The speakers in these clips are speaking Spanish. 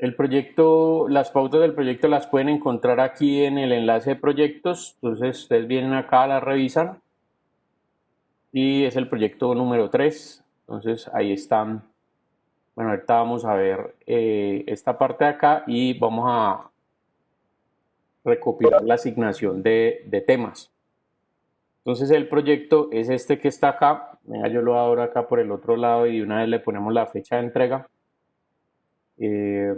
El proyecto, las pautas del proyecto las pueden encontrar aquí en el enlace de proyectos. Entonces ustedes vienen acá, la revisan y es el proyecto número 3. Entonces ahí están. Bueno, ahorita vamos a ver esta parte de acá y vamos a recopilar la asignación de temas. Entonces el proyecto es este que está acá. Venga, yo lo abro acá por el otro lado y de una vez le ponemos la fecha de entrega. Eh,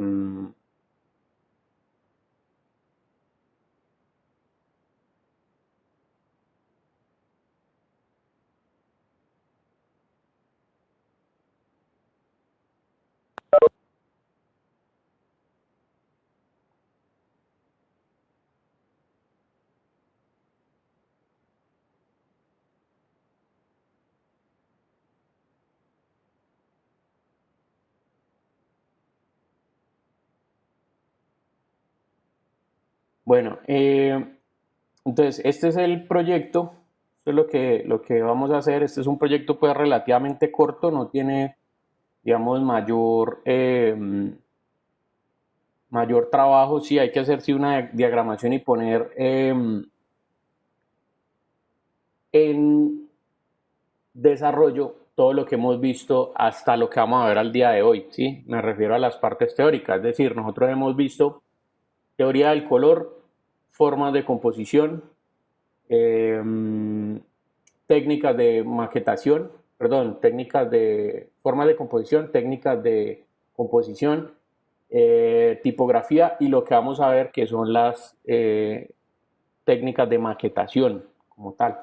bueno, entonces este es el proyecto. Esto es lo que vamos a hacer. Este es un proyecto pues relativamente corto, no tiene, digamos, mayor trabajo. Sí, hay que hacer sí, una diagramación y poner en desarrollo todo lo que hemos visto hasta lo que vamos a ver al día de hoy, ¿sí? Me refiero a las partes teóricas, es decir, nosotros hemos visto teoría del color, formas de composición, eh, técnicas de maquetación, perdón, técnicas de formas de composición, técnicas de composición, tipografía y lo que vamos a ver que son las técnicas de maquetación como tal.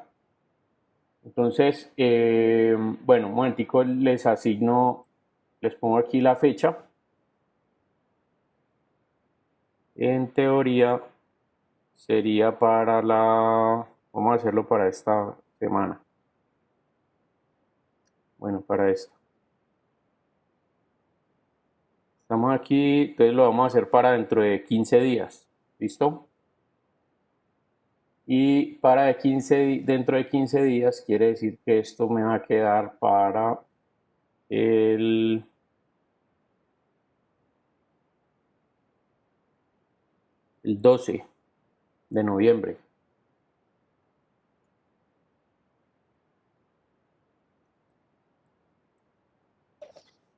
Entonces, bueno, un momentico les asigno, les pongo aquí la fecha. En teoría sería para vamos a hacerlo para esta semana. Bueno, para esto. Estamos aquí, entonces lo vamos a hacer para dentro de 15 días. ¿Listo? Y dentro de 15 días quiere decir que esto me va a quedar para el, el 12 de noviembre.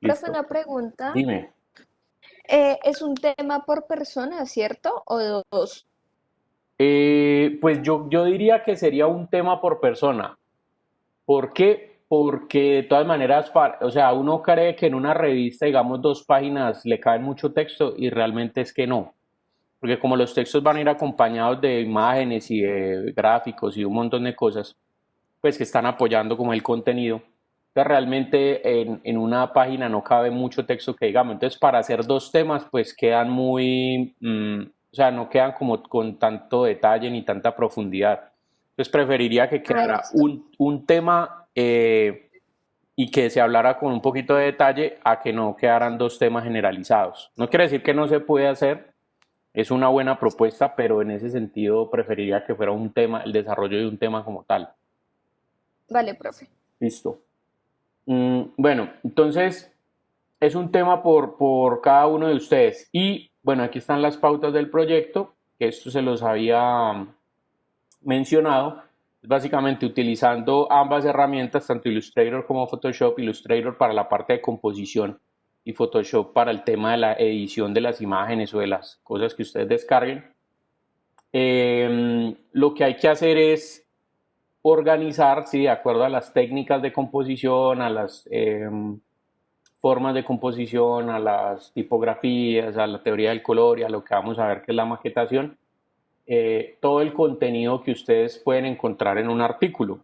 Profe, ¿Listo? una pregunta. Dime. ¿Es un tema por persona, cierto? ¿O dos? Pues yo diría que sería un tema por persona. ¿Por qué? Porque de todas maneras, o sea, uno cree que en una revista, digamos, 2 páginas le cae mucho texto y realmente es que no. Porque como los textos van a ir acompañados de imágenes y de gráficos y un montón de cosas, pues que están apoyando como el contenido. Entonces realmente en una página no cabe mucho texto que digamos. Entonces para hacer 2 temas pues quedan o sea, no quedan como con tanto detalle ni tanta profundidad. Entonces preferiría que Ah, quedara listo. un tema y que se hablara con un poquito de detalle a que no quedaran 2 temas generalizados. No quiere decir que no se puede hacer, es una buena propuesta, pero en ese sentido preferiría que fuera un tema, el desarrollo de un tema como tal. Vale, profe. Listo. Bueno, entonces es un tema por cada uno de ustedes. Y bueno, aquí están las pautas del proyecto, que esto se los había mencionado. Básicamente utilizando ambas herramientas, tanto Illustrator como Photoshop. Illustrator para la parte de composición y Photoshop para el tema de la edición de las imágenes o de las cosas que ustedes descarguen. Lo que hay que hacer es organizar, sí, de acuerdo a las técnicas de composición, a las formas de composición, a las tipografías, a la teoría del color y a lo que vamos a ver que es la maquetación, todo el contenido que ustedes pueden encontrar en un artículo.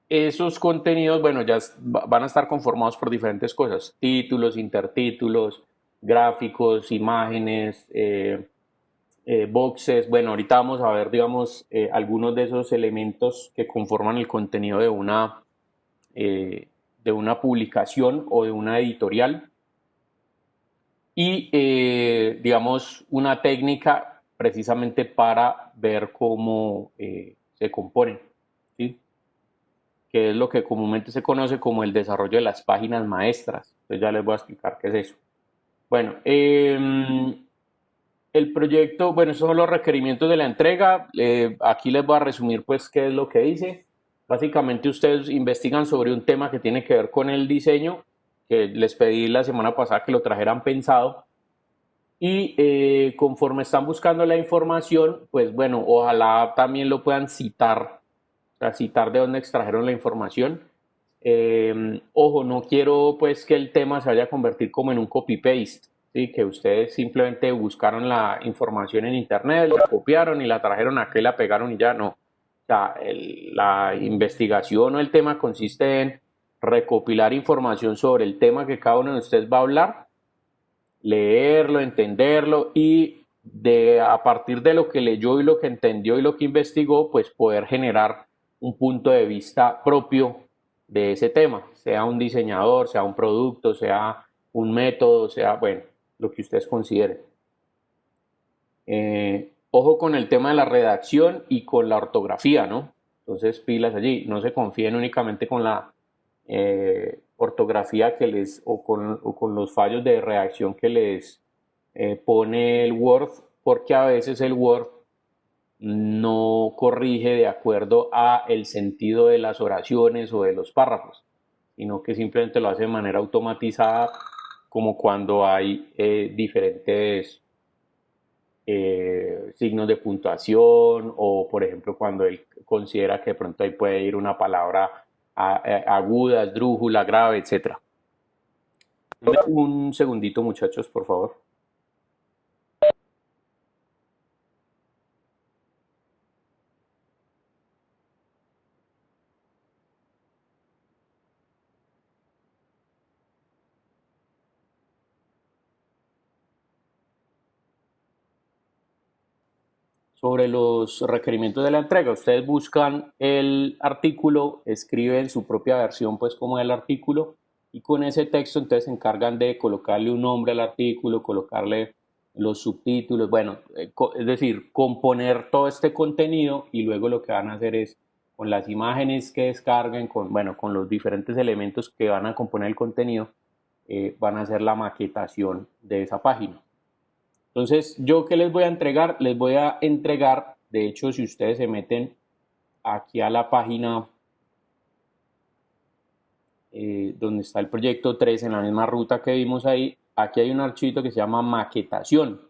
Esos contenidos, bueno, ya van a estar conformados por diferentes cosas, títulos, intertítulos, gráficos, imágenes, boxes. Bueno, ahorita vamos a ver, digamos, algunos de esos elementos que conforman el contenido de una publicación o de una editorial y, digamos, una técnica precisamente para ver cómo se componen, ¿sí? Que es lo que comúnmente se conoce como el desarrollo de las páginas maestras. Entonces ya les voy a explicar qué es eso. Bueno, el proyecto, bueno, esos son los requerimientos de la entrega. Aquí les voy a resumir pues qué es lo que dice. Básicamente ustedes investigan sobre un tema que tiene que ver con el diseño, que les pedí la semana pasada que lo trajeran pensado. Y conforme están buscando la información, pues bueno, ojalá también lo puedan citar, o sea, citar de dónde extrajeron la información. Ojo, no quiero pues que el tema se vaya a convertir como en un copy-paste, ¿sí? Que ustedes simplemente buscaron la información en internet, la copiaron y la trajeron acá y la pegaron y ya no. O sea, la investigación o el tema consiste en recopilar información sobre el tema que cada uno de ustedes va a hablar, leerlo, entenderlo y a partir de lo que leyó y lo que entendió y lo que investigó, pues poder generar un punto de vista propio de ese tema, sea un diseñador, sea un producto, sea un método, sea, bueno, lo que ustedes consideren. Ojo con el tema de la redacción y con la ortografía, ¿no? Entonces, pilas allí, no se confíen únicamente con la ortografía que les, o con los fallos de redacción que les pone el Word, porque a veces el Word no corrige de acuerdo a el sentido de las oraciones o de los párrafos, sino que simplemente lo hace de manera automatizada, como cuando hay diferentes signos de puntuación o, por ejemplo, cuando él considera que de pronto ahí puede ir una palabra aguda, esdrújula, grave, etcétera. Un segundito, muchachos, por favor. Sobre los requerimientos de la entrega, ustedes buscan el artículo, escriben su propia versión, pues como el artículo, y con ese texto entonces se encargan de colocarle un nombre al artículo, colocarle los subtítulos, bueno, es decir, componer todo este contenido y luego lo que van a hacer es con las imágenes que descarguen, con, bueno, con los diferentes elementos que van a componer el contenido, van a hacer la maquetación de esa página. Entonces, ¿yo qué les voy a entregar? Les voy a entregar, de hecho, si ustedes se meten aquí a la página donde está el proyecto 3 en la misma ruta que vimos ahí, aquí hay un archivito que se llama maquetación.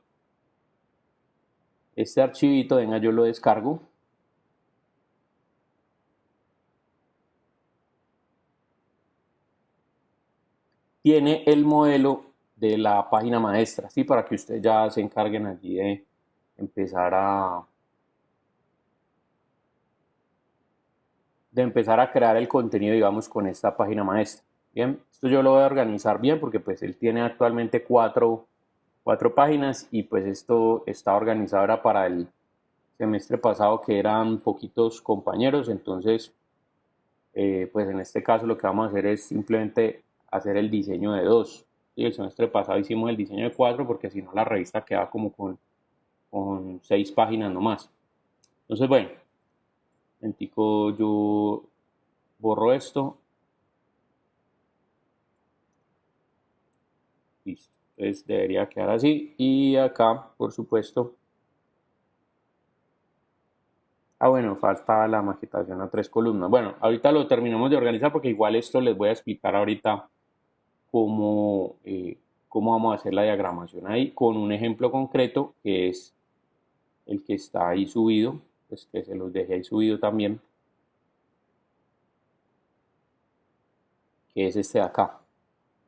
Este archivito, venga, yo lo descargo. Tiene el modelo de la página maestra, ¿sí? Para que ustedes ya se encarguen allí de empezar a crear el contenido, digamos, con esta página maestra. Bien, esto yo lo voy a organizar bien porque pues él tiene actualmente cuatro páginas y pues esto está organizado ahora para el semestre pasado que eran poquitos compañeros, entonces pues en este caso lo que vamos a hacer es simplemente hacer el diseño de dos. Y el semestre pasado hicimos el diseño de cuatro porque si no la revista queda como con 6 páginas nomás. Entonces bueno, yo borro esto. Listo. Entonces debería quedar así. Y acá, por supuesto. Ah, bueno, falta la maquetación a 3 columnas. Bueno, ahorita lo terminamos de organizar porque igual esto les voy a explicar ahorita cómo vamos a hacer la diagramación ahí con un ejemplo concreto que es el que está ahí subido, pues que se los dejé ahí subido también, que es este de acá.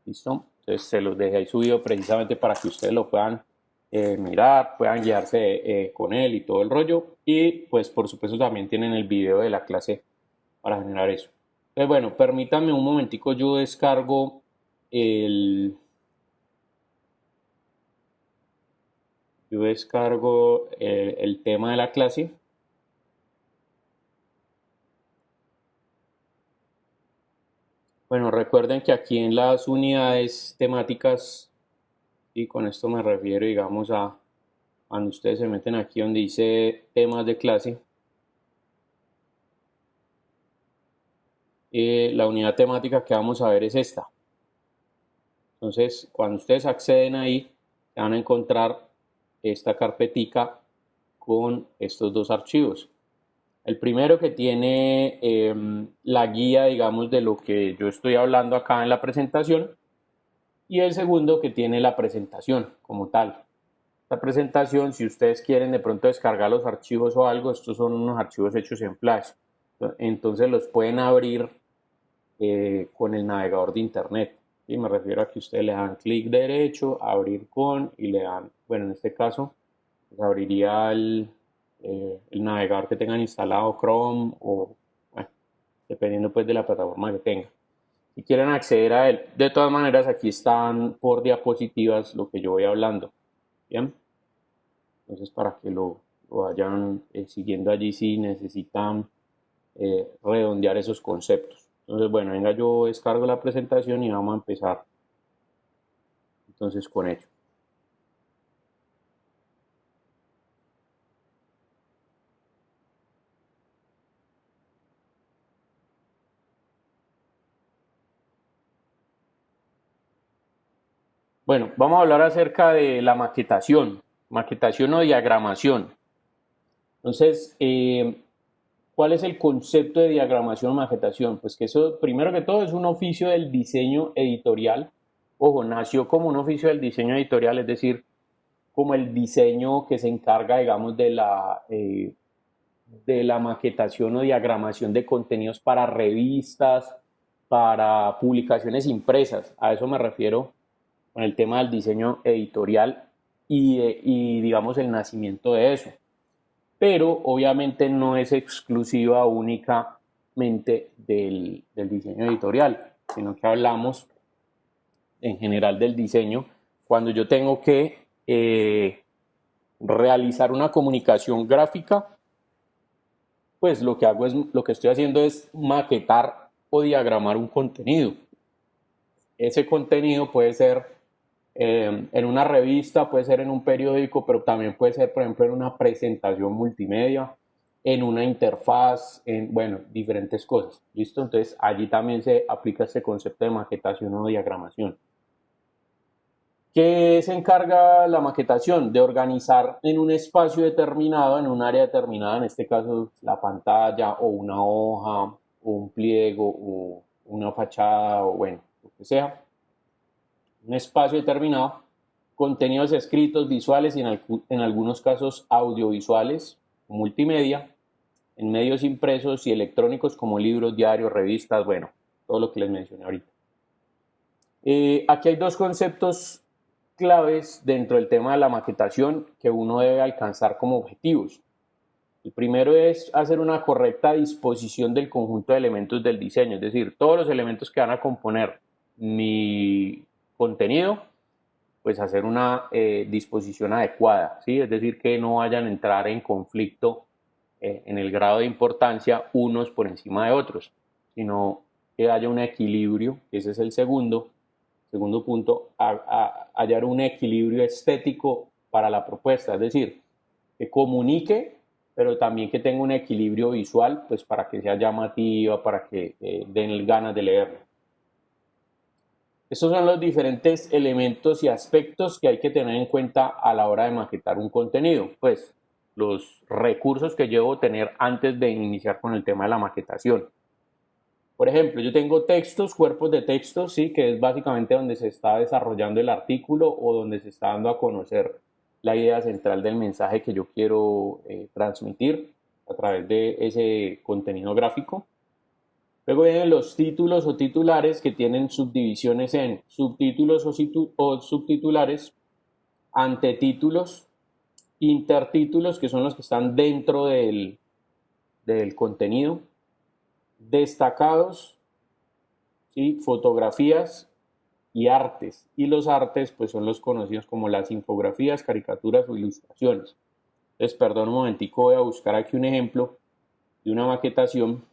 ¿Listo? Entonces se los dejé ahí subido precisamente para que ustedes lo puedan mirar, puedan guiarse con él y todo el rollo. Y pues por supuesto también tienen el video de la clase para generar eso. Entonces bueno, permítanme un momentico, yo descargo el tema de la clase. Bueno, recuerden que aquí en las unidades temáticas, y con esto me refiero, digamos, a cuando ustedes se meten aquí donde dice temas de clase, la unidad temática que vamos a ver es esta. Entonces, cuando ustedes acceden ahí, van a encontrar esta carpetica con estos dos archivos. El primero que tiene la guía, digamos, de lo que yo estoy hablando acá en la presentación, y el segundo que tiene la presentación como tal. La presentación, si ustedes quieren de pronto descargar los archivos o algo, estos son unos archivos hechos en Flash. Entonces los pueden abrir con el navegador de internet. Y me refiero a que ustedes le dan clic derecho, abrir con, y le dan, bueno, en este caso, pues abriría el navegador que tengan instalado, Chrome, o bueno, dependiendo pues de la plataforma que tengan. Si quieren acceder a él, de todas maneras aquí están por diapositivas lo que yo voy hablando. Bien, entonces para que lo vayan siguiendo allí si necesitan redondear esos conceptos. Entonces, bueno, venga, yo descargo la presentación y vamos a empezar entonces con ello. Bueno, vamos a hablar acerca de la maquetación o diagramación. Entonces, ¿cuál es el concepto de diagramación o maquetación? Pues que eso, primero que todo, es un oficio del diseño editorial. Ojo, nació como un oficio del diseño editorial, es decir, como el diseño que se encarga, digamos, de la maquetación o diagramación de contenidos para revistas, para publicaciones impresas. A eso me refiero con el tema del diseño editorial y digamos, el nacimiento de eso. Pero obviamente no es exclusiva únicamente del diseño editorial, sino que hablamos en general del diseño cuando yo tengo que realizar una comunicación gráfica. Pues lo que hago es, lo que estoy haciendo es maquetar o diagramar un contenido. Ese contenido puede ser en una revista, puede ser en un periódico, pero también puede ser, por ejemplo, en una presentación multimedia, en una interfaz, en, bueno, diferentes cosas. ¿Listo? Entonces, allí también se aplica este concepto de maquetación o diagramación. ¿Qué se encarga la maquetación? De organizar en un espacio determinado, en un área determinada, en este caso la pantalla o una hoja o un pliego o una fachada o bueno, lo que sea, un espacio determinado, contenidos escritos, visuales y en algunos casos audiovisuales, multimedia, en medios impresos y electrónicos como libros, diarios, revistas, bueno, todo lo que les mencioné ahorita. Aquí hay dos conceptos claves dentro del tema de la maquetación que uno debe alcanzar como objetivos. El primero es hacer una correcta disposición del conjunto de elementos del diseño, es decir, todos los elementos que van a componer mi contenido, pues hacer una disposición adecuada, ¿sí? Es decir, que no vayan a entrar en conflicto en el grado de importancia unos por encima de otros, sino que haya un equilibrio, ese es el segundo punto, hallar un equilibrio estético para la propuesta, es decir, que comunique, pero también que tenga un equilibrio visual, pues para que sea llamativa, para que den ganas de leerlo. Estos son los diferentes elementos y aspectos que hay que tener en cuenta a la hora de maquetar un contenido. Pues los recursos que debo tener antes de iniciar con el tema de la maquetación. Por ejemplo, yo tengo textos, cuerpos de textos, sí, que es básicamente donde se está desarrollando el artículo o donde se está dando a conocer la idea central del mensaje que yo quiero transmitir a través de ese contenido gráfico. Luego vienen los títulos o titulares que tienen subdivisiones en subtítulos o subtitulares, antetítulos, intertítulos, que son los que están dentro del contenido, destacados, ¿sí? Fotografías y artes. Y los artes pues son los conocidos como las infografías, caricaturas o ilustraciones. Entonces, perdón un momentico, voy a buscar aquí un ejemplo de una maquetación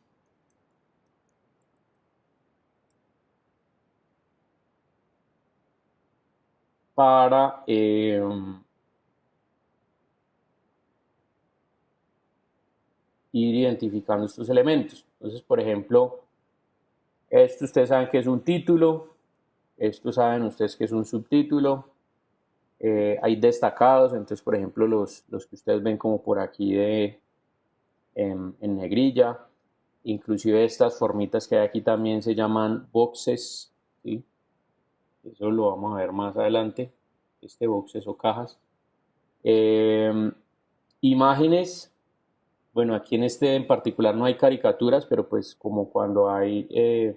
para ir identificando estos elementos. Entonces, por ejemplo, esto ustedes saben que es un título, esto saben ustedes que es un subtítulo. Hay destacados, entonces por ejemplo los que ustedes ven como por aquí en negrilla, inclusive estas formitas que hay aquí también se llaman boxes, ¿sí? Eso lo vamos a ver más adelante, boxes o cajas. Eh, Imágenes, bueno, aquí en este en particular no hay caricaturas, pero pues como cuando hay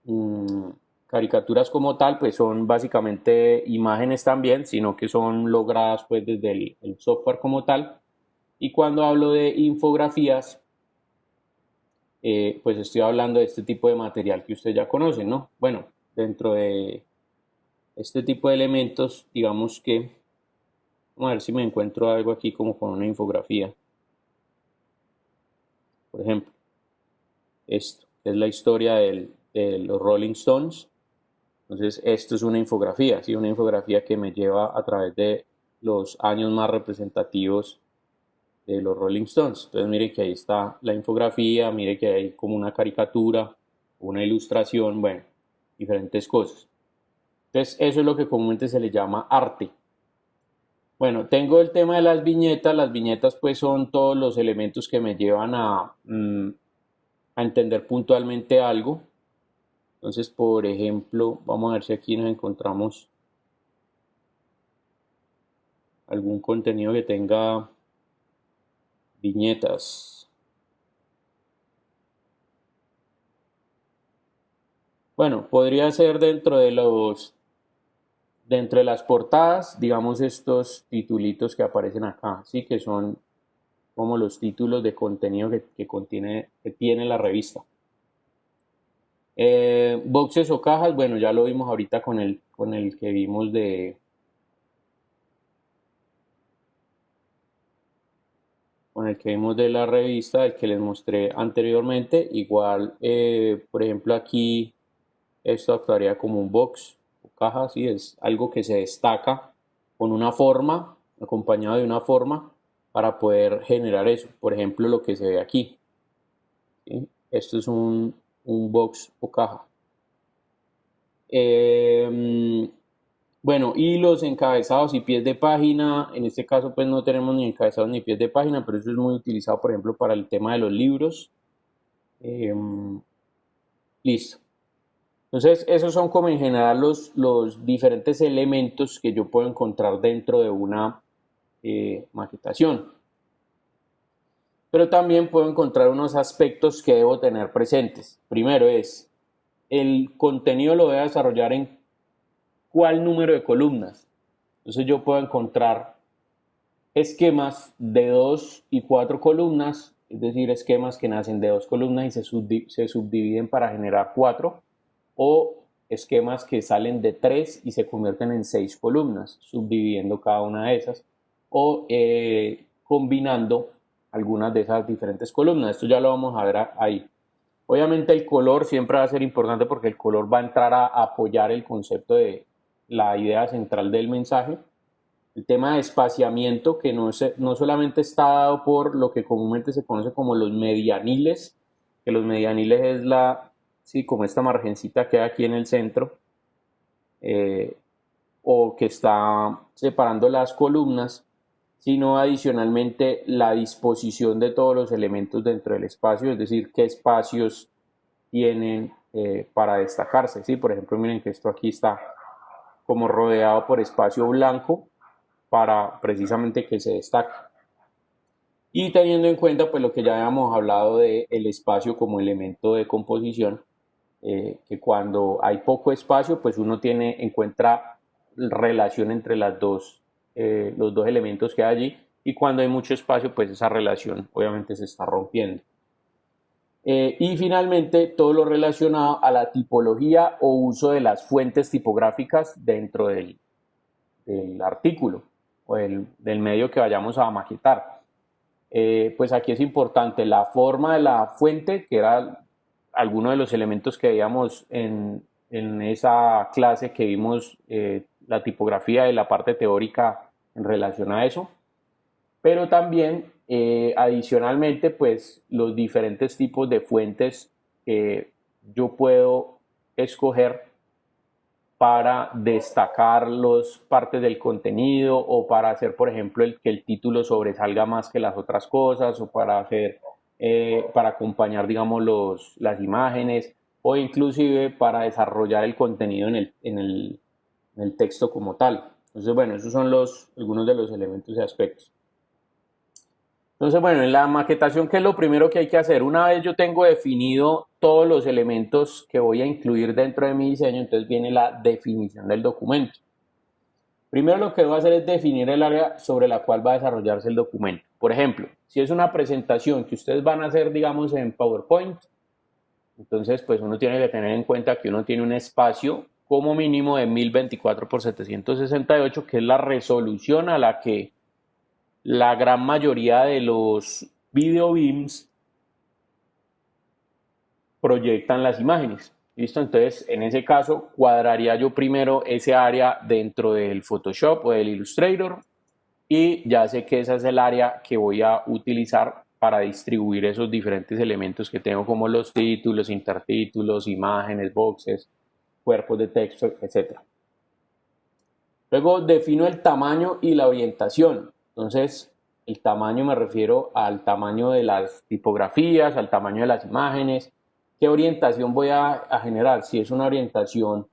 mm, caricaturas como tal, pues son básicamente imágenes también, sino que son logradas pues desde el software como tal. Y cuando hablo de infografías, pues estoy hablando de este tipo de material que ustedes ya conocen, ¿no? Bueno, dentro de este tipo de elementos, digamos que, vamos a ver si me encuentro algo aquí como con una infografía. Por ejemplo, esto, que es la historia de los Rolling Stones. Entonces, esto es una infografía, ¿sí? Una infografía que me lleva a través de los años más representativos de los Rolling Stones. Entonces, miren que ahí está la infografía, miren que hay como una caricatura, una ilustración, bueno, diferentes cosas. Entonces, eso es lo que comúnmente se le llama arte. Bueno, tengo el tema de las viñetas. Las viñetas pues son todos los elementos que me llevan a entender puntualmente algo. Entonces, por ejemplo, vamos a ver si aquí nos encontramos algún contenido que tenga viñetas. Bueno, podría ser dentro de las portadas, digamos estos titulitos que aparecen acá, sí, que son como los títulos de contenido que tiene la revista. Boxes o cajas, bueno, ya lo vimos ahorita con el que vimos con el que vimos de la revista, el que les mostré anteriormente. Igual, por ejemplo, aquí esto actuaría como un box o caja, ¿sí? Es algo que se destaca con una forma, acompañado de una forma, para poder generar eso. Por ejemplo, lo que se ve aquí, ¿sí? Esto es un box o caja. Eh, bueno, y los encabezados y pies de página, en este caso pues no tenemos ni encabezados ni pies de página, pero eso es muy utilizado, por ejemplo, para el tema de los libros. Eh, Listo. Entonces, esos son como en general los diferentes elementos que yo puedo encontrar dentro de una maquetación. Pero también puedo encontrar unos aspectos que debo tener presentes. Primero es, el contenido lo voy a desarrollar en cuál número de columnas. Entonces yo puedo encontrar esquemas de 2 y 4 columnas, es decir, esquemas que nacen de 2 columnas y se subdividen para generar 4, o esquemas que salen de 3 y se convierten en 6 columnas, subdividiendo cada una de esas, o combinando algunas de esas diferentes columnas. Esto ya lo vamos a ver ahí. Obviamente el color siempre va a ser importante porque el color va a entrar a apoyar el concepto de la idea central del mensaje. El tema de espaciamiento, que no solamente está dado por lo que comúnmente se conoce como los medianiles, que los medianiles es sí, como esta margencita que hay aquí en el centro, eh, o que está separando las columnas, sino adicionalmente la disposición de todos los elementos dentro del espacio, es decir, qué espacios tienen para destacarse. ¿Sí? Por ejemplo, miren que esto aquí está como rodeado por espacio blanco para precisamente que se destaque. Y teniendo en cuenta pues lo que ya habíamos hablado del espacio como elemento de composición, que cuando hay poco espacio pues uno encuentra relación entre los dos elementos que hay allí, y cuando hay mucho espacio pues esa relación obviamente se está rompiendo. Y finalmente todo lo relacionado a la tipología o uso de las fuentes tipográficas dentro del artículo o del medio que vayamos a maquetar. Pues aquí es importante la forma de la fuente, que era alguno de los elementos que veíamos en esa clase que vimos, la tipografía y la parte teórica en relación a eso, pero también adicionalmente pues los diferentes tipos de fuentes que yo puedo escoger para destacar las partes del contenido o para hacer, por ejemplo, que el título sobresalga más que las otras cosas o para hacer, para acompañar, digamos, las imágenes o inclusive para desarrollar el contenido en el texto como tal. Entonces, bueno, esos son algunos de los elementos y aspectos. Entonces, bueno, en la maquetación, ¿qué es lo primero que hay que hacer? Una vez yo tengo definido todos los elementos que voy a incluir dentro de mi diseño, entonces viene la definición del documento. Primero lo que debo hacer es definir el área sobre la cual va a desarrollarse el documento. Por ejemplo, si es una presentación que ustedes van a hacer, digamos, en PowerPoint, entonces pues uno tiene que tener en cuenta que uno tiene un espacio como mínimo de 1024 por 768, que es la resolución a la que la gran mayoría de los video beams proyectan las imágenes. ¿Listo? Entonces, en ese caso, cuadraría yo primero ese área dentro del Photoshop o del Illustrator y ya sé que esa es el área que voy a utilizar para distribuir esos diferentes elementos que tengo como los títulos, intertítulos, imágenes, boxes, cuerpos de texto, etc. Luego defino el tamaño y la orientación. Entonces, el tamaño me refiero al tamaño de las tipografías, al tamaño de las imágenes, qué orientación voy a generar, si es una orientación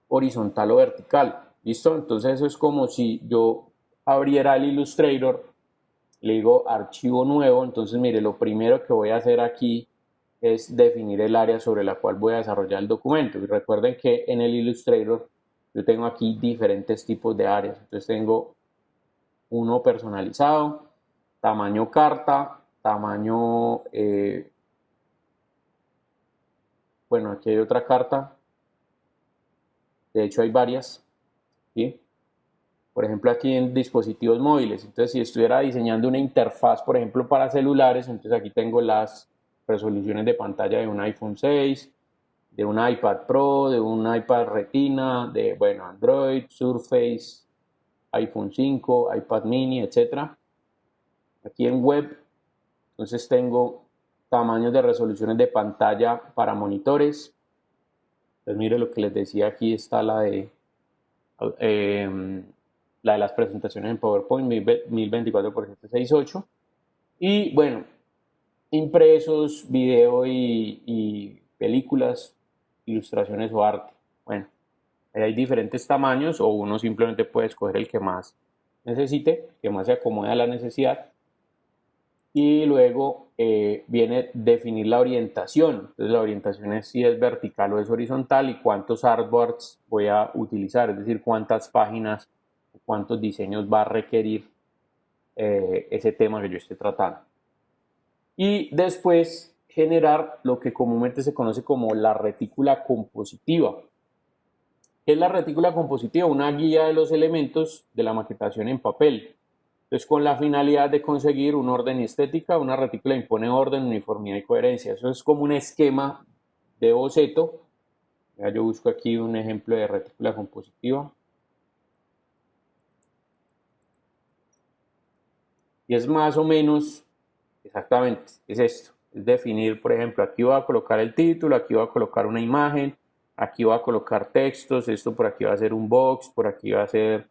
horizontal o vertical. ¿Listo? Entonces eso es como si yo abriera el Illustrator, le digo archivo nuevo, entonces mire, lo primero que voy a hacer aquí es definir el área sobre la cual voy a desarrollar el documento. Y recuerden que en el Illustrator yo tengo aquí diferentes tipos de áreas. Entonces tengo uno personalizado, tamaño carta, tamaño, bueno, aquí hay otra carta, de hecho hay varias, ¿sí? Por ejemplo, aquí en dispositivos móviles. Entonces, si estuviera diseñando una interfaz, por ejemplo, para celulares, entonces aquí tengo las resoluciones de pantalla de un iPhone 6, de un iPad Pro, de un iPad Retina, de, bueno, Android, Surface, iPhone 5, iPad mini, etcétera. Aquí en web, entonces tengo tamaños de resoluciones de pantalla para monitores. Pues mire lo que les decía, aquí está eh, la de las presentaciones en PowerPoint 1024 por 768. Y bueno, impresos, video y películas, ilustraciones o arte. Bueno, hay diferentes tamaños o uno simplemente puede escoger el que más necesite, que más se acomode a la necesidad. Y luego viene definir la orientación. Entonces la orientación es si es vertical o es horizontal y cuántos artboards voy a utilizar, es decir, cuántas páginas, cuántos diseños va a requerir ese tema que yo esté tratando. Y después generar lo que comúnmente se conoce como la retícula compositiva. ¿Qué es la retícula compositiva? Una guía de los elementos de la maquetación en papel. Entonces, con la finalidad de conseguir un orden y estética, una retícula impone orden, uniformidad y coherencia. Eso es como un esquema de boceto. Ya yo busco aquí un ejemplo de retícula compositiva. Y es más o menos, exactamente, es esto. Es definir, por ejemplo, aquí voy a colocar el título, aquí voy a colocar una imagen, aquí voy a colocar textos, esto por aquí va a ser un box, por aquí va a ser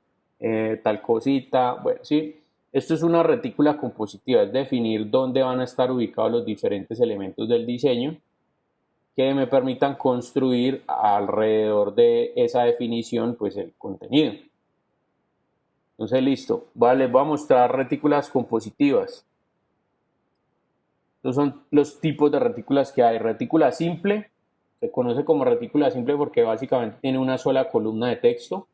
tal cosita. Bueno, sí, esto es una retícula compositiva, es definir dónde van a estar ubicados los diferentes elementos del diseño que me permitan construir alrededor de esa definición pues el contenido. Entonces listo, vale, les voy a mostrar retículas compositivas. Estos son los tipos de retículas que hay. Retícula simple, se conoce como retícula simple porque básicamente tiene una sola columna de texto.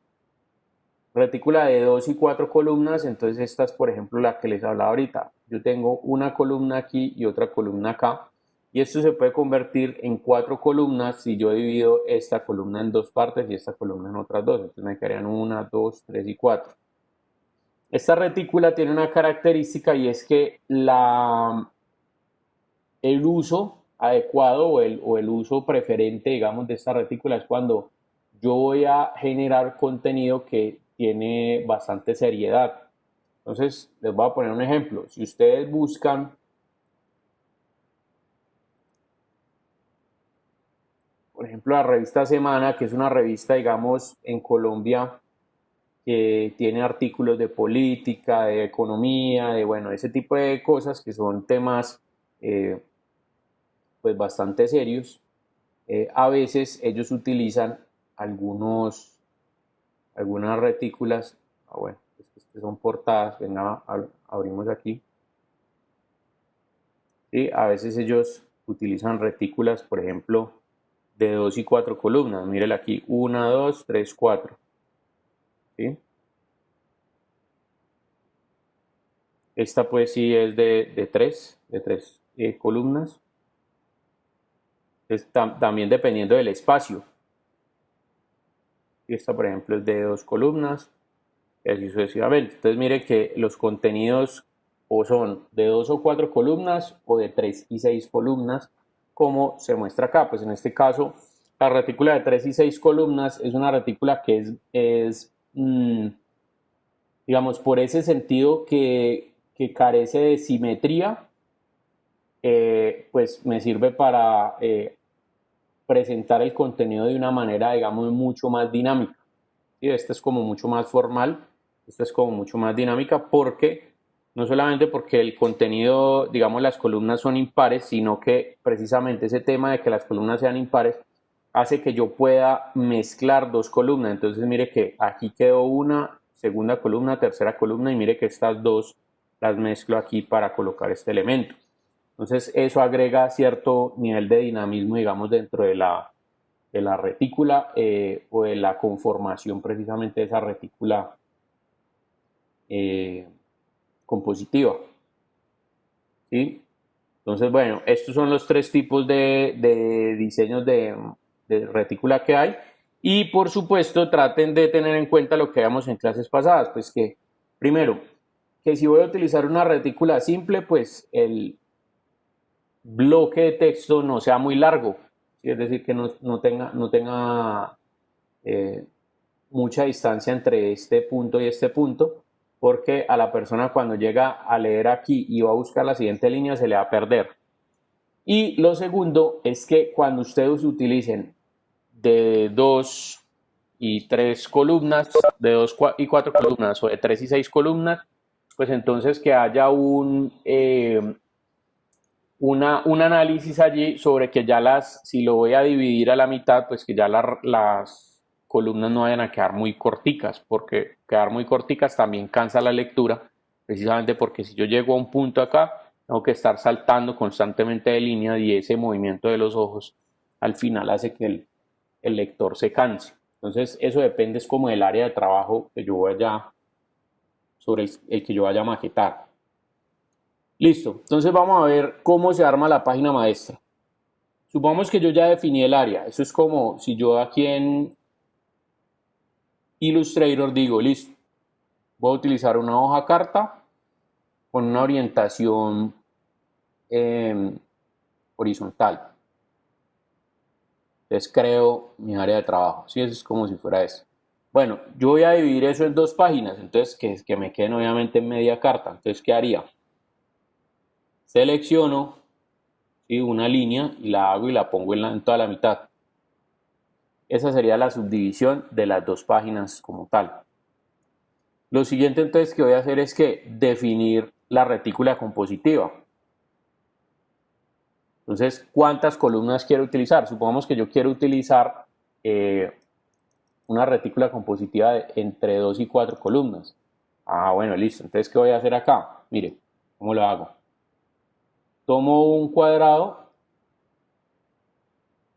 Retícula de 2 y 4 columnas, entonces esta es por ejemplo la que les hablaba ahorita. Yo tengo una columna aquí y otra columna acá. Y esto se puede convertir en 4 columnas si yo divido esta columna en 2 partes y esta columna en otras 2. Entonces me quedarían 1, 2, 3 y 4. Esta retícula tiene una característica y es que el uso adecuado o el uso preferente, digamos, de esta retícula es cuando yo voy a generar contenido que tiene bastante seriedad. Entonces, les voy a poner un ejemplo. Si ustedes buscan, por ejemplo, la revista Semana, que es una revista, digamos, en Colombia, que tiene artículos de política, de economía, de, bueno, ese tipo de cosas que son temas, eh, pues, bastante serios. A veces ellos utilizan algunas retículas, bueno, es que son portadas, venga, abrimos aquí. ¿Sí? A veces ellos utilizan retículas, por ejemplo, de 2 y 4 columnas. Mírela aquí, 1, 2, 3, 4. ¿Sí? Esta pues sí es de 3 columnas. También dependiendo del espacio. Esta, por ejemplo, es de 2 columnas. Y así sucesivamente. Entonces mire que los contenidos o son de 2 o 4 columnas o de 3 y 6 columnas, como se muestra acá. Pues en este caso, la retícula de 3 y 6 columnas es una retícula que digamos, por ese sentido que carece de simetría, pues me sirve para presentar el contenido de una manera, digamos, mucho más dinámica. ¿Sí? Esta es como mucho más formal, esta es como mucho más dinámica porque no solamente porque el contenido, digamos, las columnas son impares, sino que precisamente ese tema de que las columnas sean impares hace que yo pueda mezclar dos columnas. Entonces mire que aquí quedó una segunda columna, tercera columna y mire que estas dos las mezclo aquí para colocar este elemento. Entonces eso agrega cierto nivel de dinamismo, digamos, dentro de la retícula o de la conformación precisamente de esa retícula eh, compositiva. ¿Sí? Entonces, bueno, estos son los tres tipos de diseños de retícula que hay. Y por supuesto, traten de tener en cuenta lo que veíamos en clases pasadas, pues que primero, que si voy a utilizar una retícula simple, pues el bloque de texto no sea muy largo, ¿sí? Es decir, que no tenga eh, mucha distancia entre este punto y este punto, porque a la persona cuando llega a leer aquí y va a buscar la siguiente línea se le va a perder. Y lo segundo es que cuando ustedes utilicen de 2 y 3 columnas, de 2 y 4 columnas o de 3 y 6 columnas, pues entonces que haya un análisis allí sobre que ya si lo voy a dividir a la mitad, pues que ya las columnas no vayan a quedar muy corticas, porque quedar muy corticas también cansa la lectura, precisamente porque si yo llego a un punto acá, tengo que estar saltando constantemente de línea y ese movimiento de los ojos al final hace que el lector se canse. Entonces eso depende es como del área de trabajo que yo vaya, sobre el que yo vaya a maquetar. Listo, entonces vamos a ver cómo se arma la página maestra. Supongamos que yo ya definí el área. Eso es como si yo aquí en Illustrator digo, listo, voy a utilizar una hoja carta con una orientación eh, horizontal. Entonces creo mi área de trabajo. Sí, eso es como si fuera eso. Bueno, yo voy a dividir eso en dos páginas, entonces que me queden obviamente en media carta. Entonces, ¿qué haría? Selecciono, ¿sí?, una línea y la hago y la pongo en toda la mitad. Esa sería la subdivisión de las dos páginas como tal. Lo siguiente entonces que voy a hacer es que definir la retícula compositiva. Entonces, ¿cuántas columnas quiero utilizar? Supongamos que yo quiero utilizar una retícula compositiva entre 2 y 4 columnas. Ah, bueno, listo. Entonces, ¿qué voy a hacer acá? Mire, ¿cómo lo hago? Tomo un cuadrado,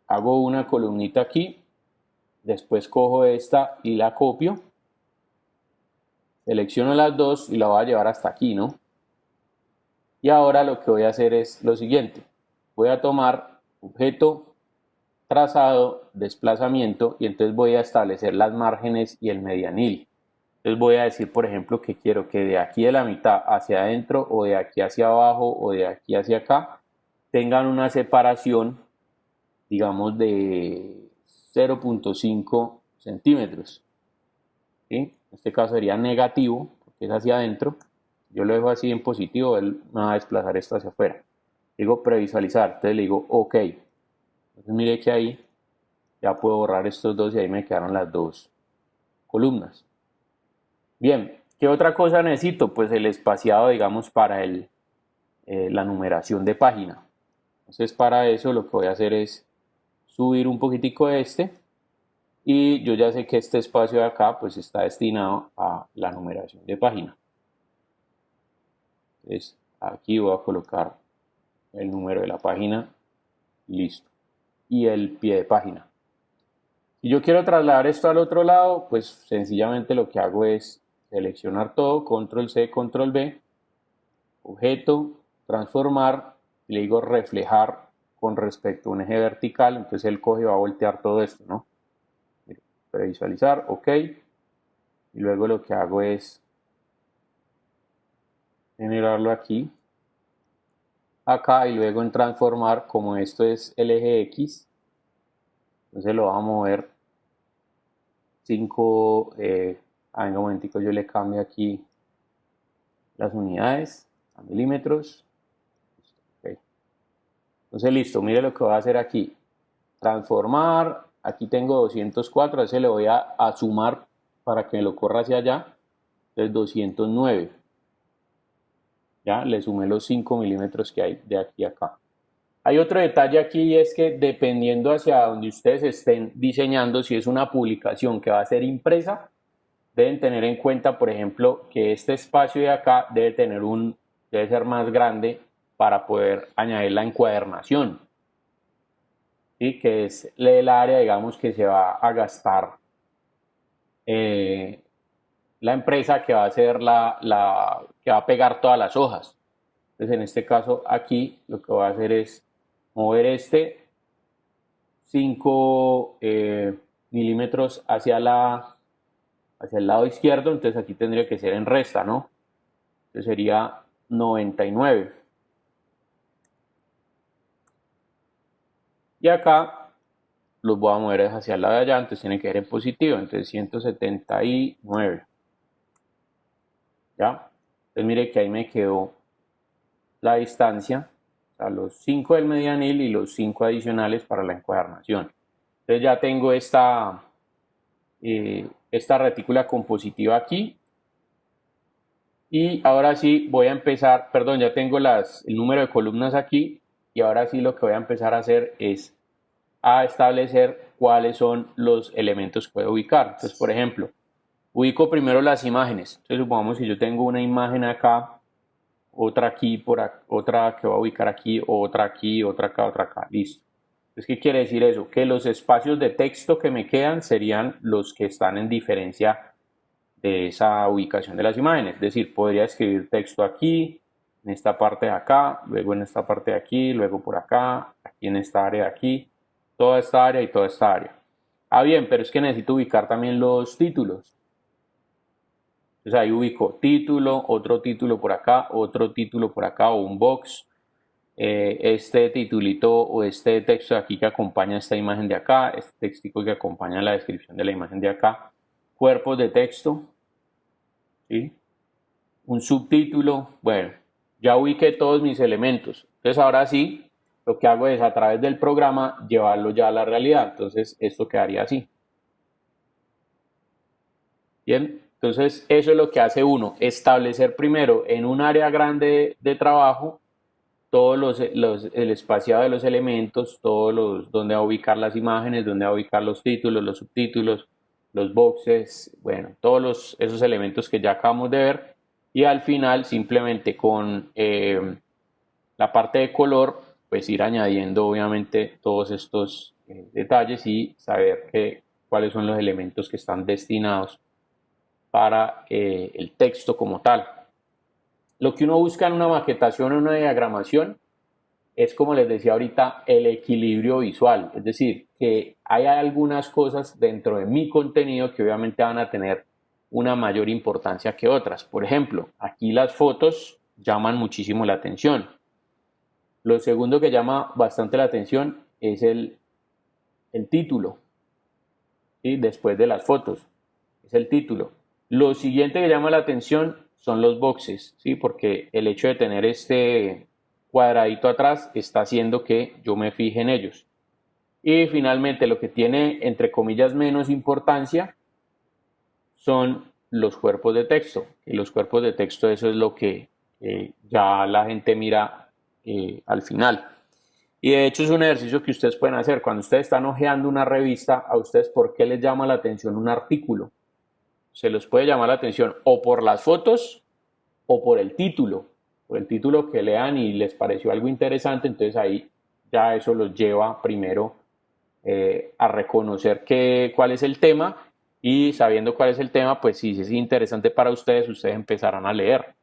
hago una columnita aquí, después cojo esta y la copio, selecciono las dos y la voy a llevar hasta aquí, ¿no? Y ahora lo que voy a hacer es lo siguiente. Voy a tomar objeto, trazado, desplazamiento y entonces voy a establecer las márgenes y el medianil. Entonces voy a decir, por ejemplo, que quiero que de aquí de la mitad hacia adentro o de aquí hacia abajo o de aquí hacia acá tengan una separación, digamos, de 0.5 centímetros. ¿Sí? En este caso sería negativo, porque es hacia adentro. Yo lo dejo así en positivo, él me va a desplazar esto hacia afuera. Digo previsualizar, entonces le digo OK. Entonces mire que ahí Ya puedo borrar estos dos y ahí me quedaron las dos columnas. Bien, ¿qué otra cosa necesito? Pues el espaciado, digamos, para la numeración de página. Entonces, para eso lo que voy a hacer es subir un poquitico y yo ya sé que este espacio de acá pues está destinado a la numeración de página. Entonces, aquí voy a colocar el número de la página, listo, y el pie de página. Si yo quiero trasladar esto al otro lado, pues sencillamente lo que hago es seleccionar todo, control C, control V, objeto, transformar, le digo reflejar con respecto a un eje vertical, entonces él coge y va a voltear todo esto, ¿no? Previsualizar, ok, y luego lo que hago es generarlo aquí, acá, y luego en transformar, como esto es el eje X, entonces lo vamos a mover 5, un momentico, yo le cambio aquí las unidades a milímetros. Okay. Entonces listo, mire lo que voy a hacer aquí, transformar, aquí tengo 204, a ese le voy a sumar para que me lo corra hacia allá, entonces 209, ya le sumé los 5 milímetros que hay de aquí a acá. Hay otro detalle aquí y es que dependiendo hacia donde ustedes estén diseñando, si es una publicación que va a ser impresa, deben tener en cuenta, por ejemplo, que este espacio de acá debe ser más grande para poder añadir la encuadernación, ¿sí? Que es el área, digamos, que se va a gastar la empresa que va a hacer que va a pegar todas las hojas. Entonces, en este caso, aquí lo que voy a hacer es mover 5 milímetros hacia el lado izquierdo, entonces aquí tendría que ser en resta, ¿no? Entonces sería 99. Y acá los voy a mover hacia el lado de allá, entonces tiene que ser en positivo, entonces 179. ¿Ya? Entonces mire que ahí me quedó la distancia, o sea, los 5 del medianil y los 5 adicionales para la encuadernación. Entonces ya tengo esta retícula compositiva aquí. Y ahora sí voy a empezar, perdón, ya tengo el número de columnas aquí y ahora sí lo que voy a empezar a hacer es a establecer cuáles son los elementos que puedo ubicar. Entonces, por ejemplo, ubico primero las imágenes. Entonces, supongamos que yo tengo una imagen acá, otra aquí, otra que voy a ubicar aquí, otra aquí, otra acá, listo. Entonces, ¿qué quiere decir eso? Que los espacios de texto que me quedan serían los que están en diferencia de esa ubicación de las imágenes. Es decir, podría escribir texto aquí, en esta parte de acá, luego en esta parte de aquí, luego por acá, aquí en esta área de aquí, toda esta área y toda esta área. Ah, bien, pero es que necesito ubicar también los títulos. Entonces ahí ubico título, otro título por acá, otro título por acá o un box. Este titulito o este texto de aquí que acompaña esta imagen de acá, este textico que acompaña la descripción de la imagen de acá, cuerpos de texto, ¿sí? Un subtítulo, bueno, ya ubiqué todos mis elementos. Entonces ahora sí, lo que hago es a través del programa llevarlo ya a la realidad. Entonces esto quedaría así. Bien, entonces eso es lo que hace uno, establecer primero en un área grande de trabajo todos el espaciado de los elementos, donde va a ubicar las imágenes, donde va a ubicar los títulos, los subtítulos, los boxes, bueno, todos esos elementos que ya acabamos de ver. Y al final, simplemente con la parte de color, pues ir añadiendo obviamente todos estos detalles y saber cuáles son los elementos que están destinados para el texto como tal. Lo que uno busca en una maquetación o una diagramación es, como les decía ahorita, el equilibrio visual. Es decir, que hay algunas cosas dentro de mi contenido que obviamente van a tener una mayor importancia que otras. Por ejemplo, aquí las fotos llaman muchísimo la atención. Lo segundo que llama bastante la atención es el título. ¿Sí? Después de las fotos, es el título. Lo siguiente que llama la atención son los boxes, ¿sí? Porque el hecho de tener este cuadradito atrás está haciendo que yo me fije en ellos. Y finalmente lo que tiene entre comillas menos importancia son los cuerpos de texto. Y los cuerpos de texto, eso es lo que ya la gente mira al final. Y de hecho es un ejercicio que ustedes pueden hacer. Cuando ustedes están hojeando una revista, a ustedes ¿por qué les llama la atención un artículo? Se los puede llamar la atención o por las fotos o por el título que lean y les pareció algo interesante, entonces ahí ya eso los lleva primero a reconocer cuál es el tema y sabiendo cuál es el tema, pues si es interesante para ustedes, ustedes empezarán a leer.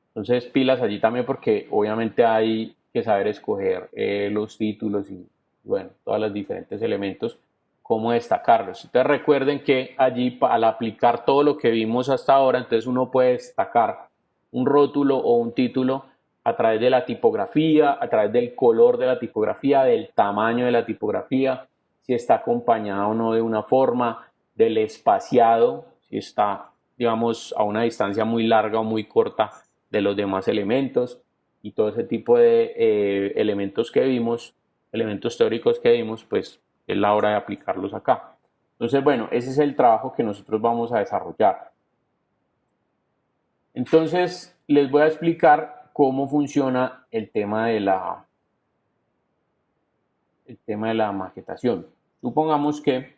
Entonces pilas allí también porque obviamente hay que saber escoger los títulos y bueno, todos los diferentes elementos, cómo destacarlos. Entonces recuerden que allí al aplicar todo lo que vimos hasta ahora, entonces uno puede destacar un rótulo o un título a través de la tipografía, a través del color de la tipografía, del tamaño de la tipografía, si está acompañado o no de una forma, del espaciado, si está, digamos, a una distancia muy larga o muy corta de los demás elementos y todo ese tipo de elementos que vimos, elementos teóricos que vimos, pues es la hora de aplicarlos acá. Entonces, bueno, ese es el trabajo que nosotros vamos a desarrollar. Entonces, les voy a explicar cómo funciona el tema de la maquetación. Supongamos que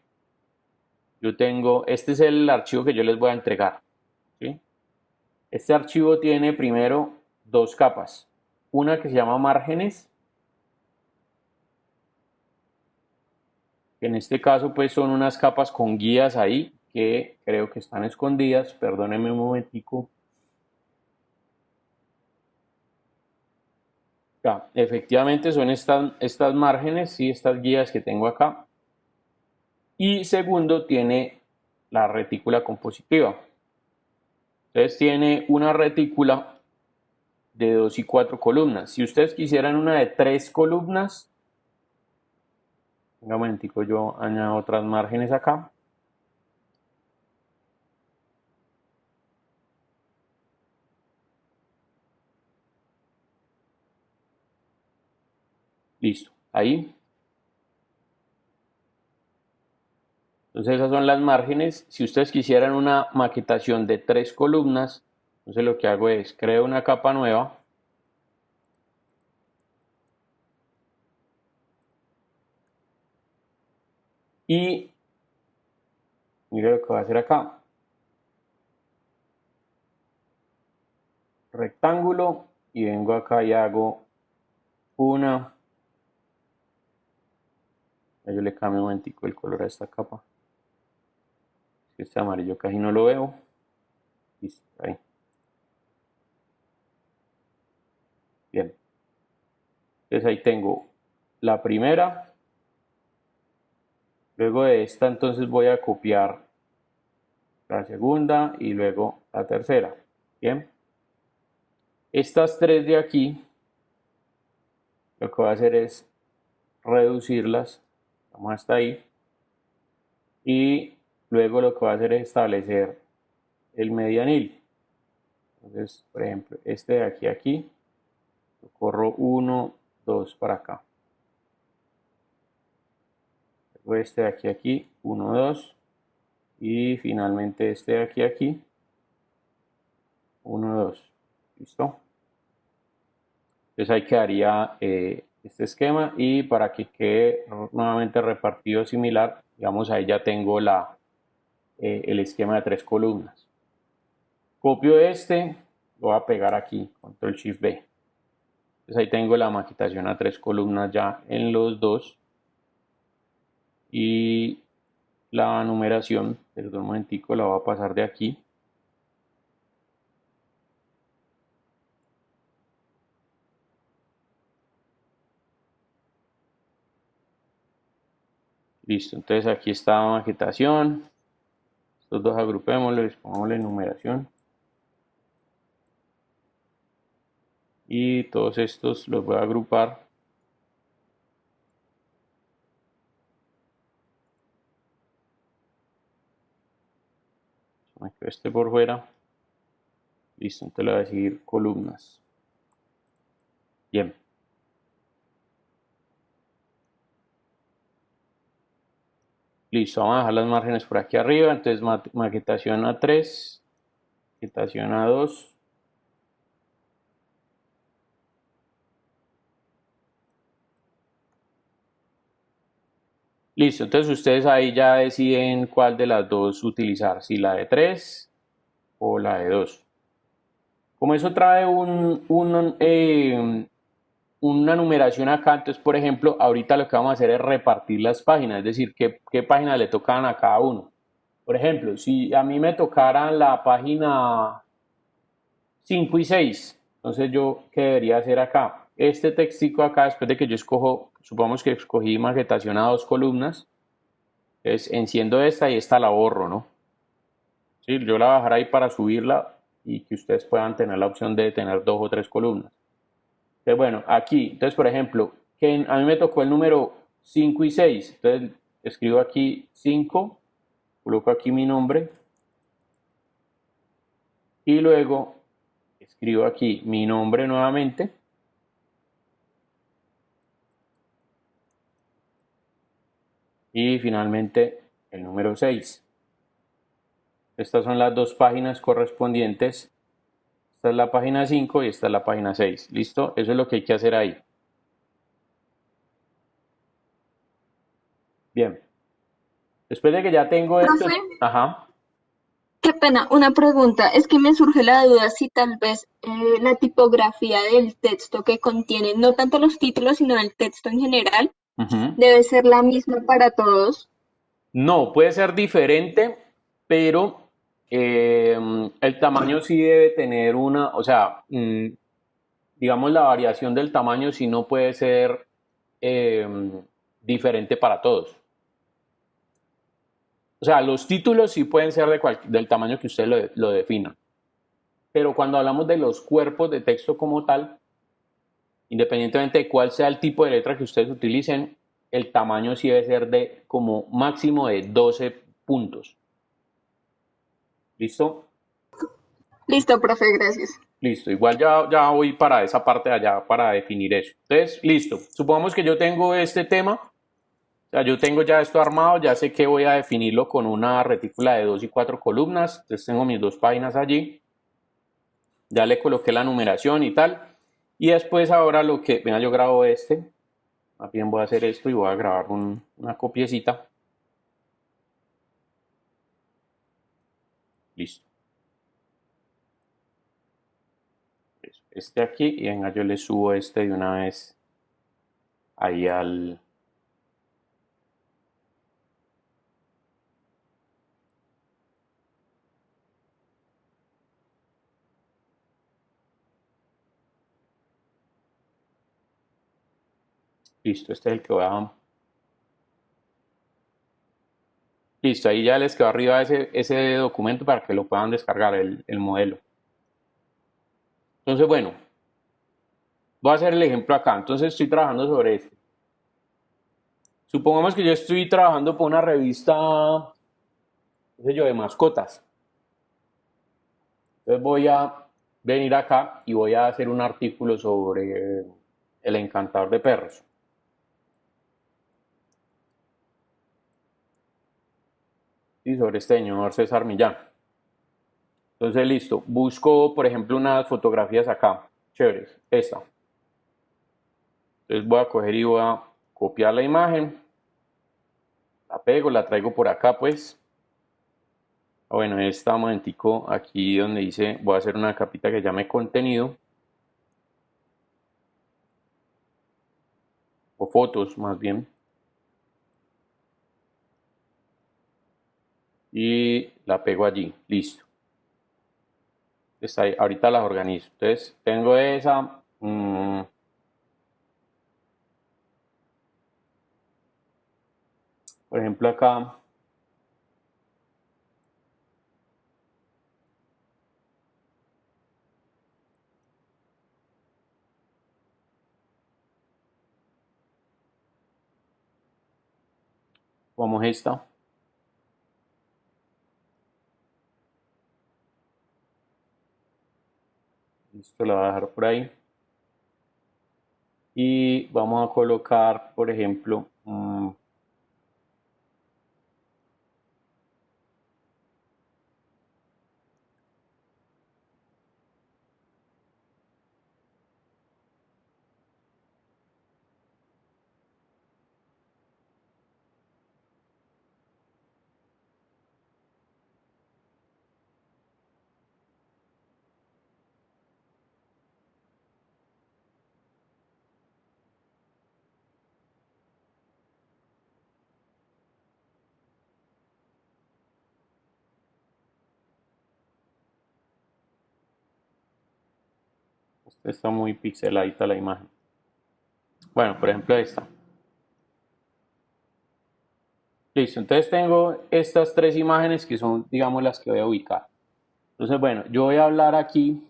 yo tengo, este es el archivo que yo les voy a entregar, ¿sí? Este archivo tiene primero dos capas, una que se llama márgenes, que en este caso pues son unas capas con guías ahí que creo que están escondidas, perdónenme un momentico. Ya, efectivamente son estas márgenes y estas guías que tengo acá. Y segundo tiene la retícula compositiva. Entonces tiene una retícula de 2 y 4 columnas. Si ustedes quisieran una de 3 columnas, un momentico, yo añado otras márgenes acá. Listo, ahí. Entonces esas son las márgenes. Si ustedes quisieran una maquetación de 3 columnas, entonces lo que hago es creo una capa nueva. Y mire lo que voy a hacer acá. Rectángulo y vengo acá y hago una. Yo le cambio un momentico el color a esta capa. Este amarillo casi no lo veo. Listo, ahí. Bien. Entonces ahí tengo la primera. Luego de esta entonces voy a copiar la segunda y luego la tercera. Bien. Estas tres de aquí, lo que voy a hacer es reducirlas. Vamos hasta ahí. Y luego lo que voy a hacer es establecer el medianil. Entonces, por ejemplo, este de aquí a aquí, lo corro 1, 2 para acá. Luego este de aquí a aquí, 1, 2. Y finalmente este de aquí a aquí, 1, 2. ¿Listo? Entonces ahí quedaría este esquema y para que quede nuevamente repartido similar, digamos ahí ya tengo el esquema de 3 columnas. Copio este, lo voy a pegar aquí, Control Shift B. Entonces ahí tengo la maquetación a 3 columnas ya en los dos. Y la numeración, perdón un momentico, la voy a pasar de aquí. Listo, entonces aquí está la maquetación. Estos dos agrupémosles, pongámosle numeración. Y todos estos los voy a agrupar. Me quedo este por fuera. Listo, entonces le voy a decir columnas. Bien. Listo, vamos a dejar las márgenes por aquí arriba. Entonces, maquetación a 3, maquetación a 2. Listo, entonces ustedes ahí ya deciden cuál de las dos utilizar, si la de 3 o la de 2. Como eso trae una numeración acá, entonces, por ejemplo, ahorita lo que vamos a hacer es repartir las páginas, es decir, qué páginas le tocan a cada uno. Por ejemplo, si a mí me tocaran la página 5 y 6, entonces yo, ¿qué debería hacer acá? Este textico acá, después de que yo escojo, supongamos que escogí maquetación a 2 columnas, entonces enciendo esta y esta la borro, ¿no? Sí, yo la voy a dejar ahí para subirla y que ustedes puedan tener la opción de tener 2 o 3 columnas. Entonces, bueno, aquí, entonces, por ejemplo, a mí me tocó el número 5 y 6, entonces escribo aquí 5, coloco aquí mi nombre y luego escribo aquí mi nombre nuevamente y finalmente el número 6. Estas son las dos páginas correspondientes. Esta es la página 5 y esta es la página 6. ¿Listo? Eso es lo que hay que hacer ahí. Bien. Después de que ya tengo esto, Profe, ajá. qué pena, una pregunta. Es que me surge la duda si tal vez la tipografía del texto que contiene, no tanto los títulos, sino el texto en general, Ujú. debe ser la misma para todos. No, puede ser diferente, pero el tamaño sí debe tener o sea, digamos la variación del tamaño sí no puede ser diferente para todos. O sea, los títulos sí pueden ser del tamaño que usted lo defina. Pero cuando hablamos de los cuerpos de texto como tal, independientemente de cuál sea el tipo de letra que ustedes utilicen, el tamaño sí debe ser de como máximo de 12 puntos. ¿Listo? Listo, profe, gracias. Listo. Igual ya voy para esa parte de allá para definir eso. Entonces, listo. Supongamos que yo tengo este tema. O sea, yo tengo ya esto armado, ya sé que voy a definirlo con una retícula de 2 y 4 columnas. Entonces tengo mis 2 páginas allí. Ya le coloqué la numeración y tal. Y después ahora venga, yo grabo este. Más bien voy a hacer esto y voy a grabar una copiecita. Listo. Este aquí y venga, yo le subo este de una vez ahí al... Listo, este es el que voy a... Listo, ahí ya les quedó arriba ese documento para que lo puedan descargar, el modelo. Entonces, bueno, voy a hacer el ejemplo acá. Entonces estoy trabajando sobre este. Supongamos que yo estoy trabajando por una revista, qué sé yo, de mascotas. Entonces voy a venir acá y voy a hacer un artículo sobre el encantador de perros. Y sobre este señor César Millán. Entonces, listo. Busco, por ejemplo, unas fotografías acá. Chéveres. Esta. Entonces voy a coger y voy a copiar la imagen. La pego, la traigo por acá, pues. Bueno, esta momentico aquí donde dice, voy a hacer una capita que llame contenido. O fotos, más bien. Y la pego allí. Listo. Está ahí. Ahorita las organizo. Entonces, tengo esa. Por ejemplo, acá. Vamos esta. Esto lo voy a dejar por ahí. Y vamos a colocar, por ejemplo, Esta está muy pixeladita la imagen. Bueno, por ejemplo esta. Listo, entonces tengo estas tres imágenes que son, digamos, las que voy a ubicar. Entonces, bueno, yo voy a hablar aquí.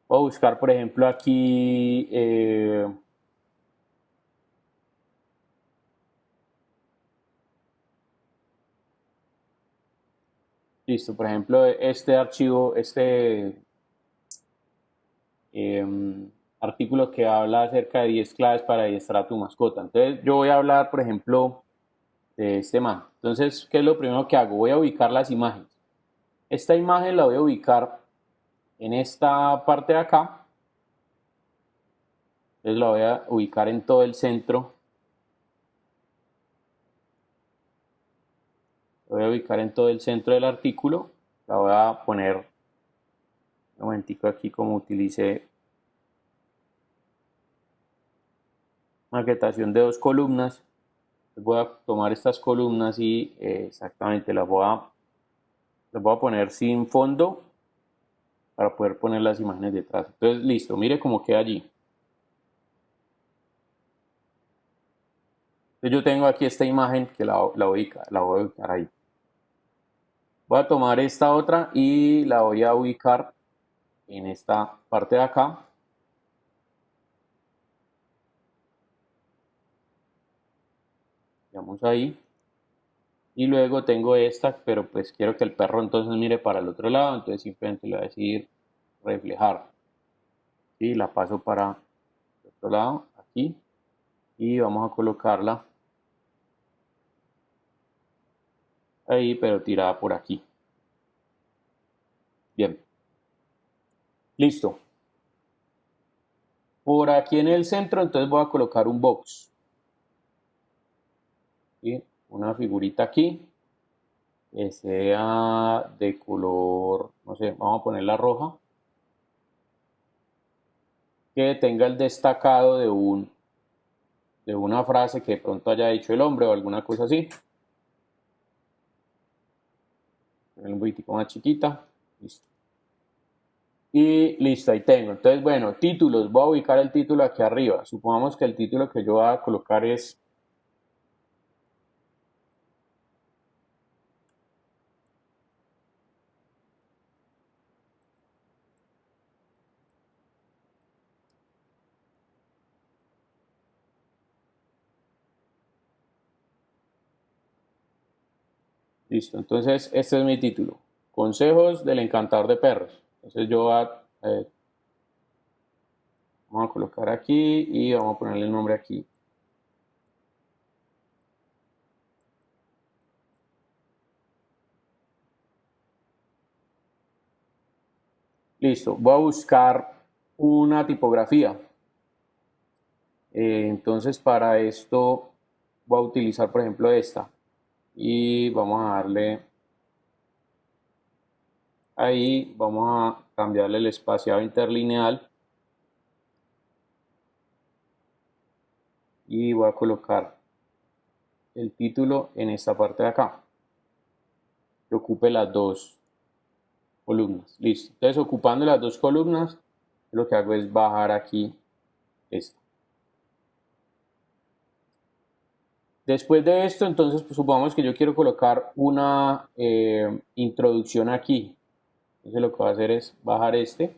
Voy a buscar, por ejemplo, aquí. Listo, por ejemplo, este archivo, artículo que habla acerca de 10 claves para adiestrar a tu mascota. Entonces, yo voy a hablar, por ejemplo, de este man. Entonces, ¿qué es lo primero que hago? Voy a ubicar las imágenes. Esta imagen la voy a ubicar en esta parte de acá. Entonces la voy a ubicar en todo el centro. La voy a ubicar en todo el centro del artículo. La voy a poner un momentico aquí como utilice maquetación de dos columnas. Voy a tomar estas columnas y exactamente las voy a poner sin fondo para poder poner las imágenes detrás. Entonces, listo, mire cómo queda allí. Entonces, yo tengo aquí esta imagen que la voy a ubicar ahí. Voy a tomar esta otra y la voy a ubicar en esta parte de acá. Vamos ahí. Y luego tengo esta, pero pues quiero que el perro entonces mire para el otro lado, entonces simplemente le voy a decir reflejar. Y la paso para el otro lado, aquí. Y vamos a colocarla ahí, pero tirada por aquí. Bien. Listo. Por aquí en el centro, entonces voy a colocar un box. ¿Sí? Una figurita aquí. Que sea de color, no sé, vamos a ponerla roja. Que tenga el destacado de una frase que de pronto haya dicho el hombre o alguna cosa así. Un poquitico más chiquita. Listo. Y listo, ahí tengo. Entonces, bueno, títulos. Voy a ubicar el título aquí arriba. Supongamos que el título que yo voy a colocar es listo. Entonces, este es mi título. Consejos del encantador de perros. Entonces, vamos a colocar aquí y vamos a ponerle el nombre aquí. Listo. Voy a buscar una tipografía. Entonces, para esto voy a utilizar, por ejemplo, esta. Y vamos a darle ahí, vamos a cambiarle el espaciado interlineal y voy a colocar el título en esta parte de acá, que ocupe las dos columnas. Listo. Entonces, ocupando las dos columnas, lo que hago es bajar aquí esto. Después de esto, entonces, pues, supongamos que yo quiero colocar una introducción aquí. Entonces, lo que voy a hacer es bajar este.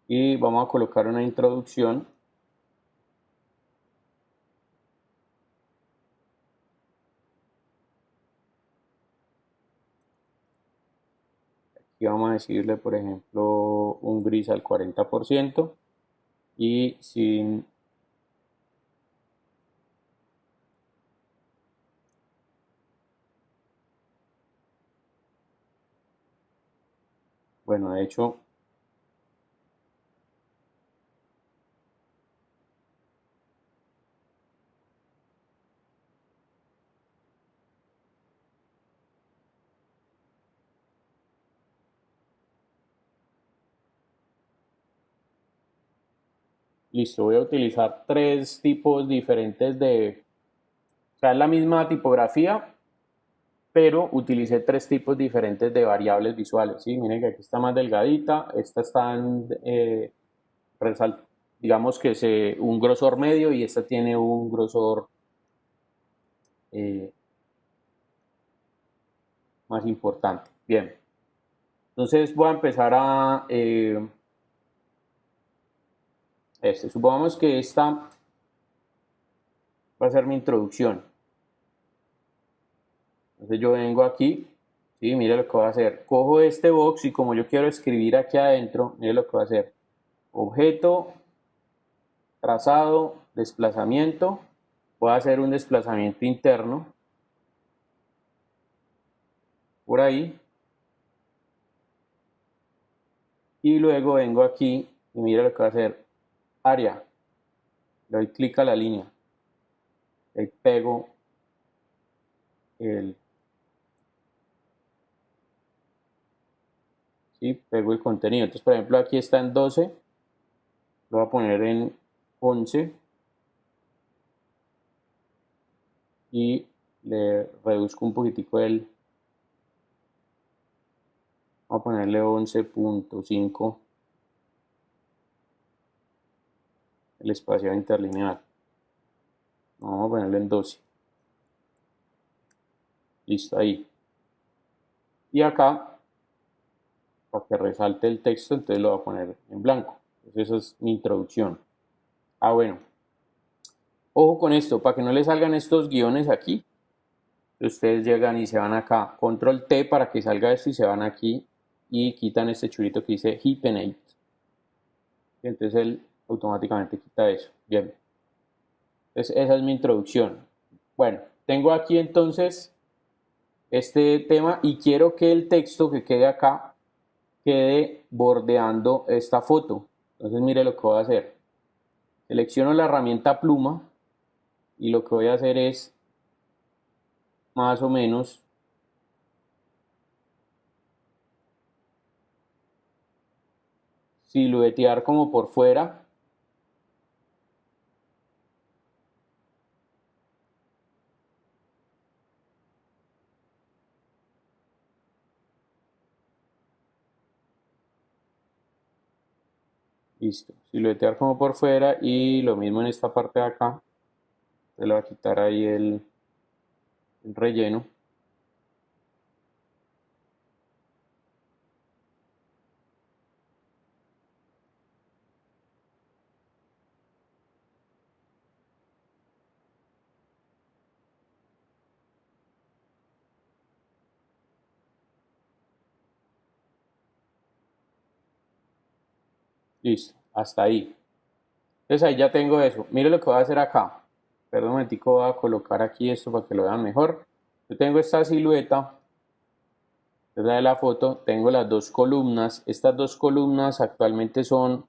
Y vamos a colocar una introducción. Y vamos a decirle, por ejemplo, un gris al 40% y sin bueno, de hecho, Listo, voy a utilizar tres tipos diferentes o sea, es la misma tipografía, pero utilicé tres tipos diferentes de variables visuales, ¿sí? Miren que aquí está más delgadita, esta está digamos que es un grosor medio y esta tiene un grosor eh, más importante. Bien, entonces voy a empezar supongamos que esta va a ser mi introducción. Entonces yo vengo aquí, ¿sí? Mire lo que voy a hacer. Cojo este box y como yo quiero escribir aquí adentro, mire lo que voy a hacer. Objeto, trazado, desplazamiento. Voy a hacer un desplazamiento interno. Por ahí. Y luego vengo aquí y mire lo que voy a hacer. Área. Le doy clic a la línea. Ahí pego ¿sí? Pego el contenido. Entonces, por ejemplo, aquí está en 12. Lo voy a poner en 11. Y le reduzco un poquitico vamos a ponerle 11.5 el espacio interlineal. Vamos a ponerle en 12. Listo, ahí. Y acá, para que resalte el texto, entonces lo voy a poner en blanco. Entonces esa es mi introducción. Bueno. Ojo con esto, para que no le salgan estos guiones aquí. Ustedes llegan y se van acá. Control T para que salga esto y se van aquí y quitan este chulito que dice Hyphenate. Entonces él automáticamente quita eso. Bien. Entonces esa es mi introducción. Bueno, tengo aquí entonces este tema y quiero que el texto que quede acá quede bordeando esta foto. Entonces mire lo que voy a hacer. Selecciono la herramienta pluma y lo que voy a hacer es más o menos siluetear como por fuera. Listo, siluetear como por fuera y lo mismo en esta parte de acá. Se le va a quitar ahí el relleno. Listo, hasta ahí. Entonces ahí ya tengo eso. Mire lo que voy a hacer acá. Perdón un momentico, voy a colocar aquí esto para que lo vean mejor. Yo tengo esta silueta, es la de la foto, tengo las dos columnas. Estas dos columnas actualmente son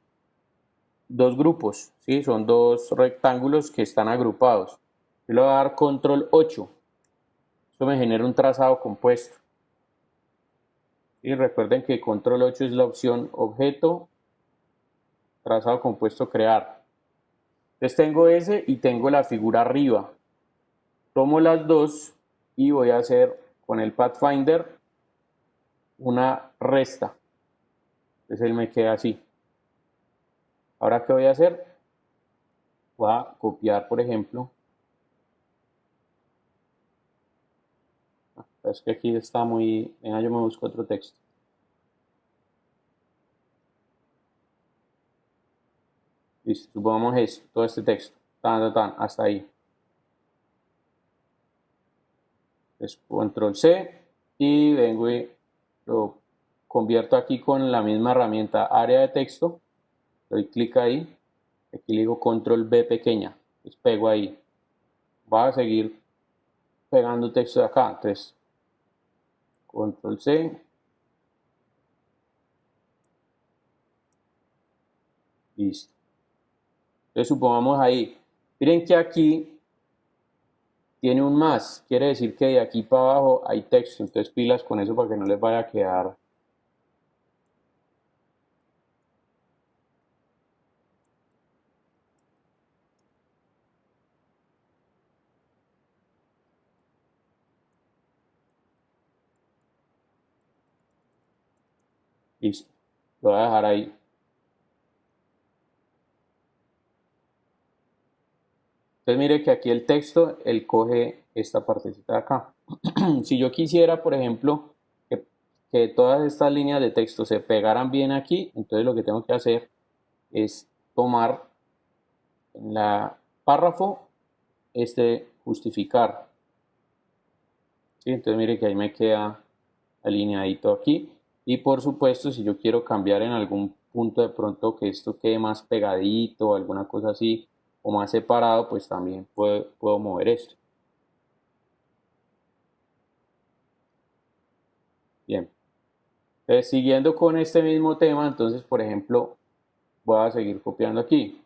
dos grupos, ¿sí? Son dos rectángulos que están agrupados. Yo le voy a dar control 8. Esto me genera un trazado compuesto. Y recuerden que control 8 es la opción objeto, trazado compuesto, crear. Entonces tengo ese y tengo la figura arriba. Tomo las dos y voy a hacer con el Pathfinder una resta. Entonces él me queda así. Ahora, ¿qué voy a hacer? Voy a copiar, por ejemplo. Es que aquí está muy... Venga, yo me busco otro texto. Listo, supongamos esto, todo este texto. Hasta ahí. Entonces, control C y vengo y lo convierto aquí con la misma herramienta área de texto. Doy clic ahí. Aquí le digo control B pequeña. Entonces pego ahí. Va a seguir pegando texto de acá. Entonces, control C. Listo. Entonces supongamos ahí. Miren que aquí tiene un más. Quiere decir que de aquí para abajo hay texto. Entonces pilas con eso para que no les vaya a quedar Listo. Lo voy a dejar ahí. Entonces mire que aquí el texto, él coge esta partecita de acá. Si yo quisiera, por ejemplo, que todas estas líneas de texto se pegaran bien aquí, entonces lo que tengo que hacer es tomar en la párrafo justificar. ¿Sí? Entonces mire que ahí me queda alineadito aquí. Y por supuesto, si yo quiero cambiar en algún punto de pronto que esto quede más pegadito o alguna cosa así, o más separado, pues también puedo mover esto. Bien. Entonces, siguiendo con este mismo tema, entonces, por ejemplo, voy a seguir copiando aquí.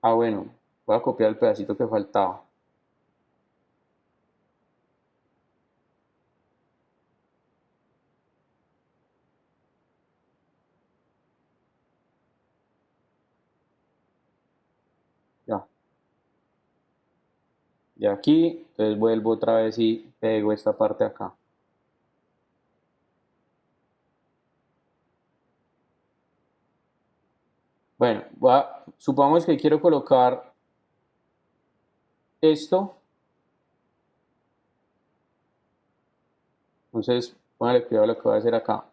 Ah, bueno, voy a copiar el pedacito que faltaba. Ya. Y aquí, entonces vuelvo otra vez y pego esta parte acá. Bueno, supongamos que quiero colocar esto. Entonces, póngale cuidado a lo que voy a hacer acá.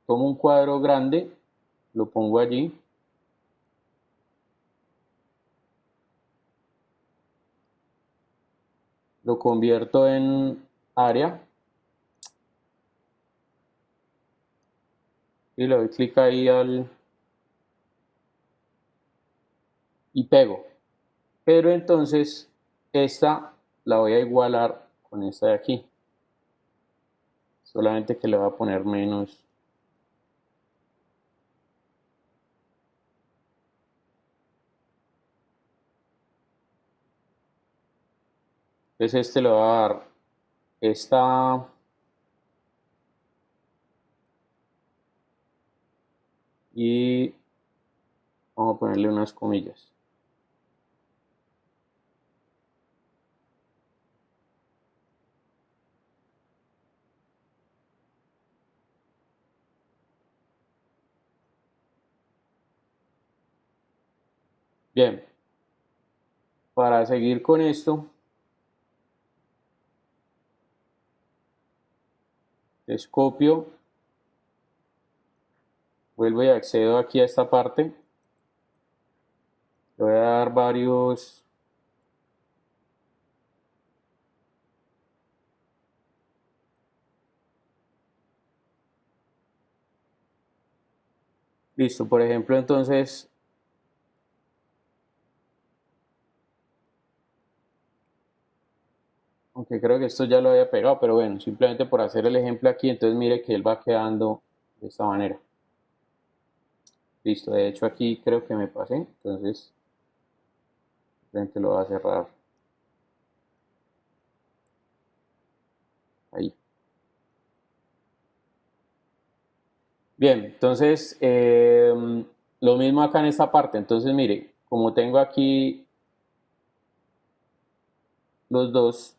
Tomo un cuadro grande, lo pongo allí. Lo convierto en área. Y le doy clic ahí y pego. Pero entonces esta la voy a igualar con esta de aquí. Solamente que le voy a poner menos. Entonces este le va a dar esta y vamos a ponerle unas comillas. Bien, para seguir con esto, les copio, vuelvo y accedo aquí a esta parte. Le voy a dar varios. Listo, por ejemplo, entonces, aunque creo que esto ya lo había pegado, pero bueno, simplemente por hacer el ejemplo aquí, entonces mire que él va quedando de esta manera. Listo, de hecho aquí creo que me pasé, entonces simplemente lo voy a cerrar ahí. Bien, entonces lo mismo acá en esta parte, entonces mire, como tengo aquí los dos,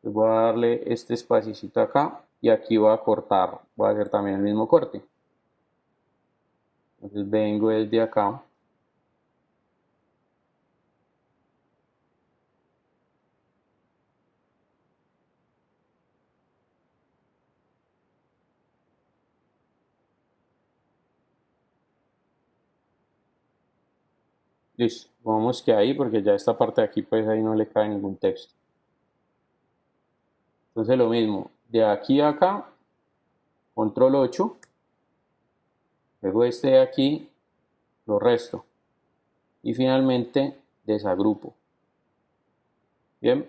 pues voy a darle este espacito acá y aquí voy a cortar, voy a hacer también el mismo corte. Entonces vengo desde acá. Listo, vamos que ahí porque ya esta parte de aquí pues ahí no le cae ningún texto. Entonces lo mismo, de aquí a acá, control 8, luego este de aquí, lo resto y finalmente desagrupo. Bien,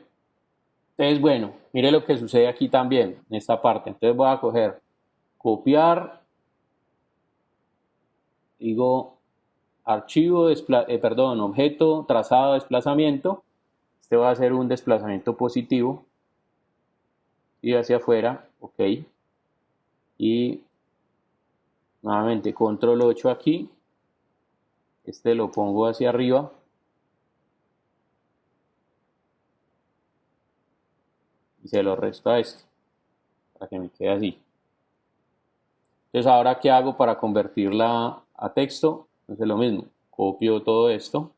entonces bueno, mire lo que sucede aquí también en esta parte. Entonces voy a coger, copiar, digo archivo, perdón, objeto, trazado, desplazamiento. Este va a ser un desplazamiento positivo y hacia afuera, ok. Y nuevamente control 8 aquí, este lo pongo hacia arriba se lo resto a este, para que me quede así. Entonces, ahora, ¿qué hago para convertirla a texto? Entonces, lo mismo, copio todo esto.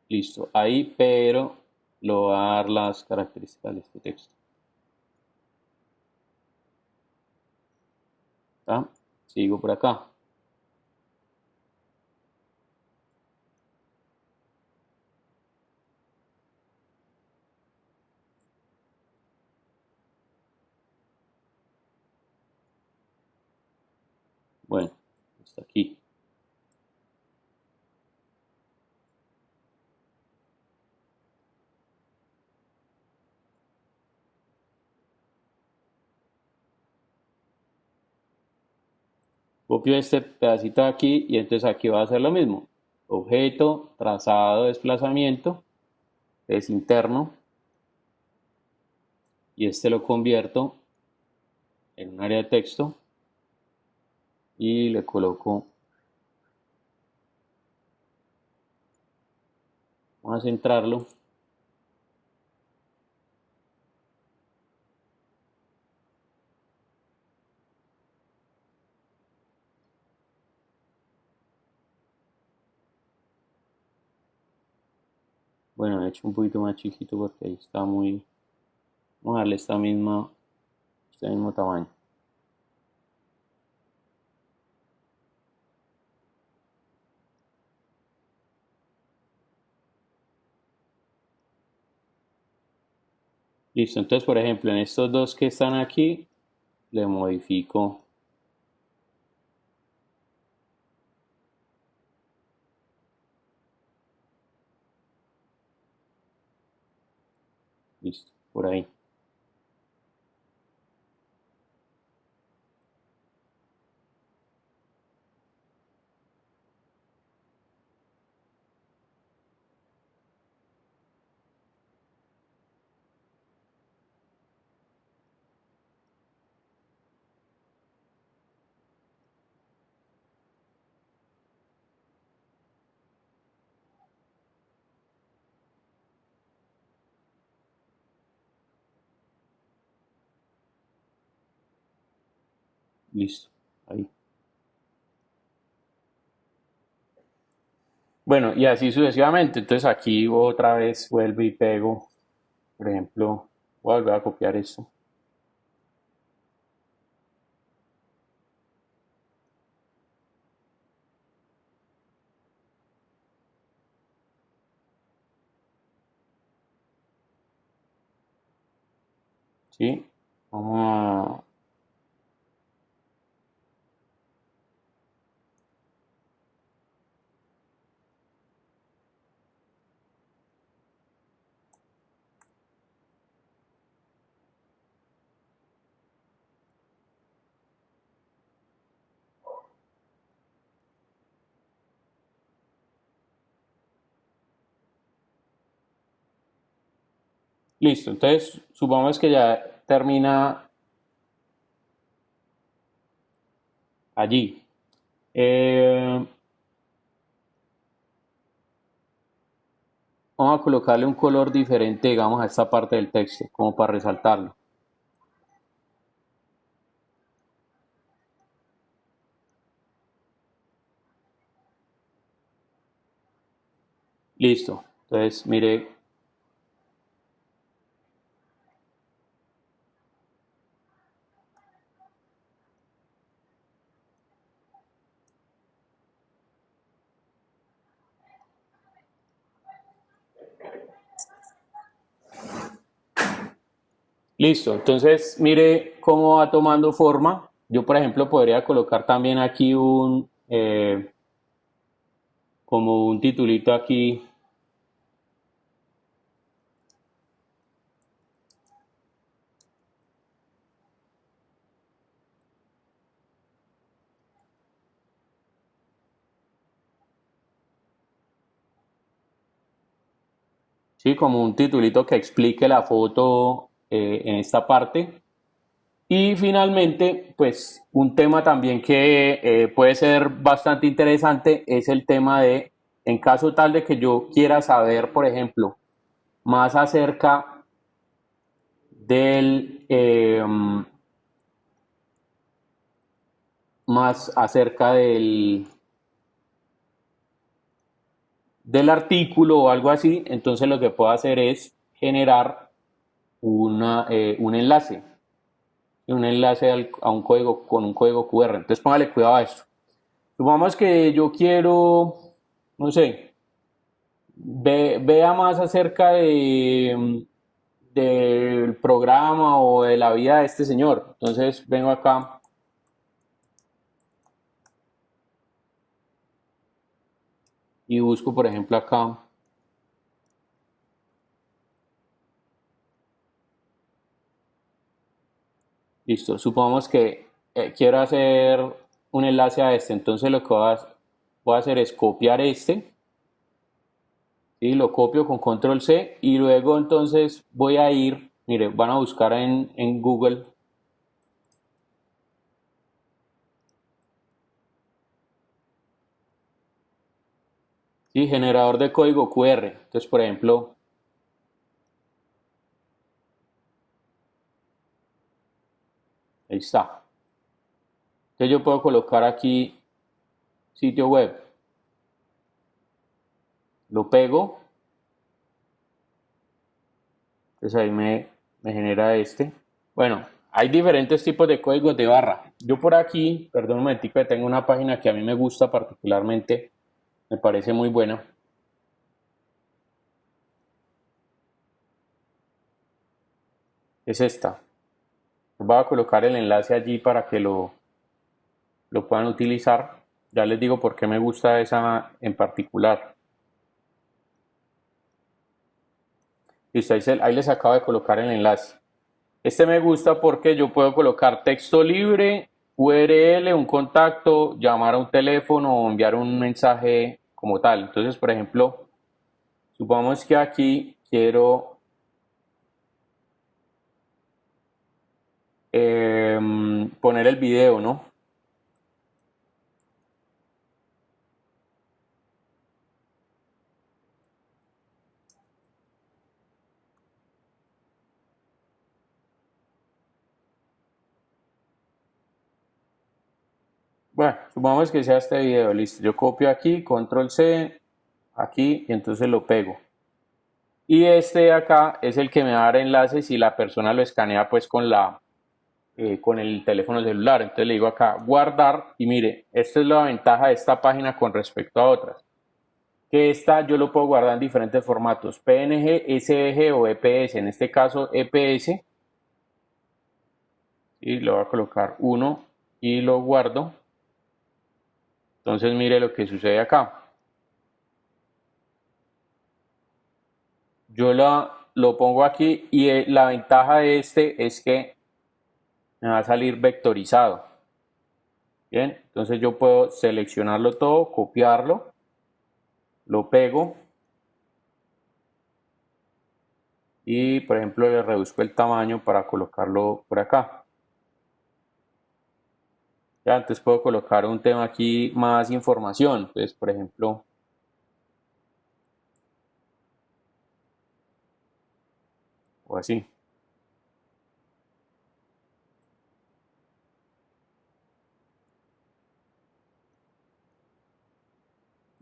Listo, ahí, pero lo voy a dar las características de este texto. ¿Está? Sigo por acá. Bueno, hasta aquí. Copio este pedacito de aquí y entonces aquí va a hacer lo mismo. Objeto, trazado, desplazamiento, es interno. Y este lo convierto en un área de texto y le coloco, vamos a centrarlo. Bueno, he hecho un poquito más chiquito porque ahí está muy, vamos a darle este mismo tamaño. Listo, entonces por ejemplo en estos dos que están aquí, le modifico listo, por ahí. Listo, ahí. Bueno, y así sucesivamente. Entonces aquí otra vez vuelvo y pego. Por ejemplo, voy a volver a copiar esto. ¿Sí? Vamos a... Listo, entonces supongamos que ya termina allí. Vamos a colocarle un color diferente, digamos, a esta parte del texto, como para resaltarlo. Listo. Entonces, mire, listo. Entonces, mire cómo va tomando forma. Yo, por ejemplo, podría colocar también aquí como un titulito aquí. Sí, como un titulito que explique la foto en esta parte. Y finalmente, pues un tema también que puede ser bastante interesante es el tema de, en caso tal de que yo quiera saber, por ejemplo, más acerca del, más acerca del artículo o algo así, entonces lo que puedo hacer es generar un enlace a un código con un código QR. Entonces póngale cuidado a esto. Supongamos que yo quiero, no sé, vea más acerca del programa o de la vida de este señor. Entonces vengo acá y busco, por ejemplo, acá. Listo. Supongamos que quiero hacer un enlace a este. Entonces lo que voy a hacer es copiar este. ¿Sí? Lo copio con control C y luego entonces voy a ir, mire, van a buscar en Google. Sí, generador de código QR. Entonces, por ejemplo, ahí está. Entonces yo puedo colocar aquí sitio web. Lo pego. Entonces ahí me genera este. Bueno, hay diferentes tipos de códigos de barra. Yo por aquí, perdón un momentico, que tengo una página que a mí me gusta particularmente. Me parece muy buena. Es esta. Voy a colocar el enlace allí para que lo puedan utilizar. Ya les digo por qué me gusta esa en particular. Listo, ahí les acabo de colocar el enlace. Este me gusta porque yo puedo colocar texto libre, URL, un contacto, llamar a un teléfono o enviar un mensaje como tal. Entonces, por ejemplo, supongamos que aquí quiero poner el video, ¿no? Bueno, supongamos que sea este video, listo. Yo copio aquí, control C, aquí y entonces lo pego. Y este de acá es el que me va a dar enlace si la persona lo escanea pues con el teléfono celular. Entonces le digo acá guardar y mire, esta es la ventaja de esta página con respecto a otras. Que esta yo lo puedo guardar en diferentes formatos, PNG, SVG o EPS. En este caso EPS. Y lo voy a colocar 1 y lo guardo. Entonces mire lo que sucede acá. Yo lo pongo aquí y la ventaja de este es que me va a salir vectorizado. Bien, entonces yo puedo seleccionarlo todo, copiarlo, lo pego y por ejemplo le reduzco el tamaño para colocarlo por acá. Ya, antes puedo colocar un tema aquí más información. Entonces, por ejemplo, o así.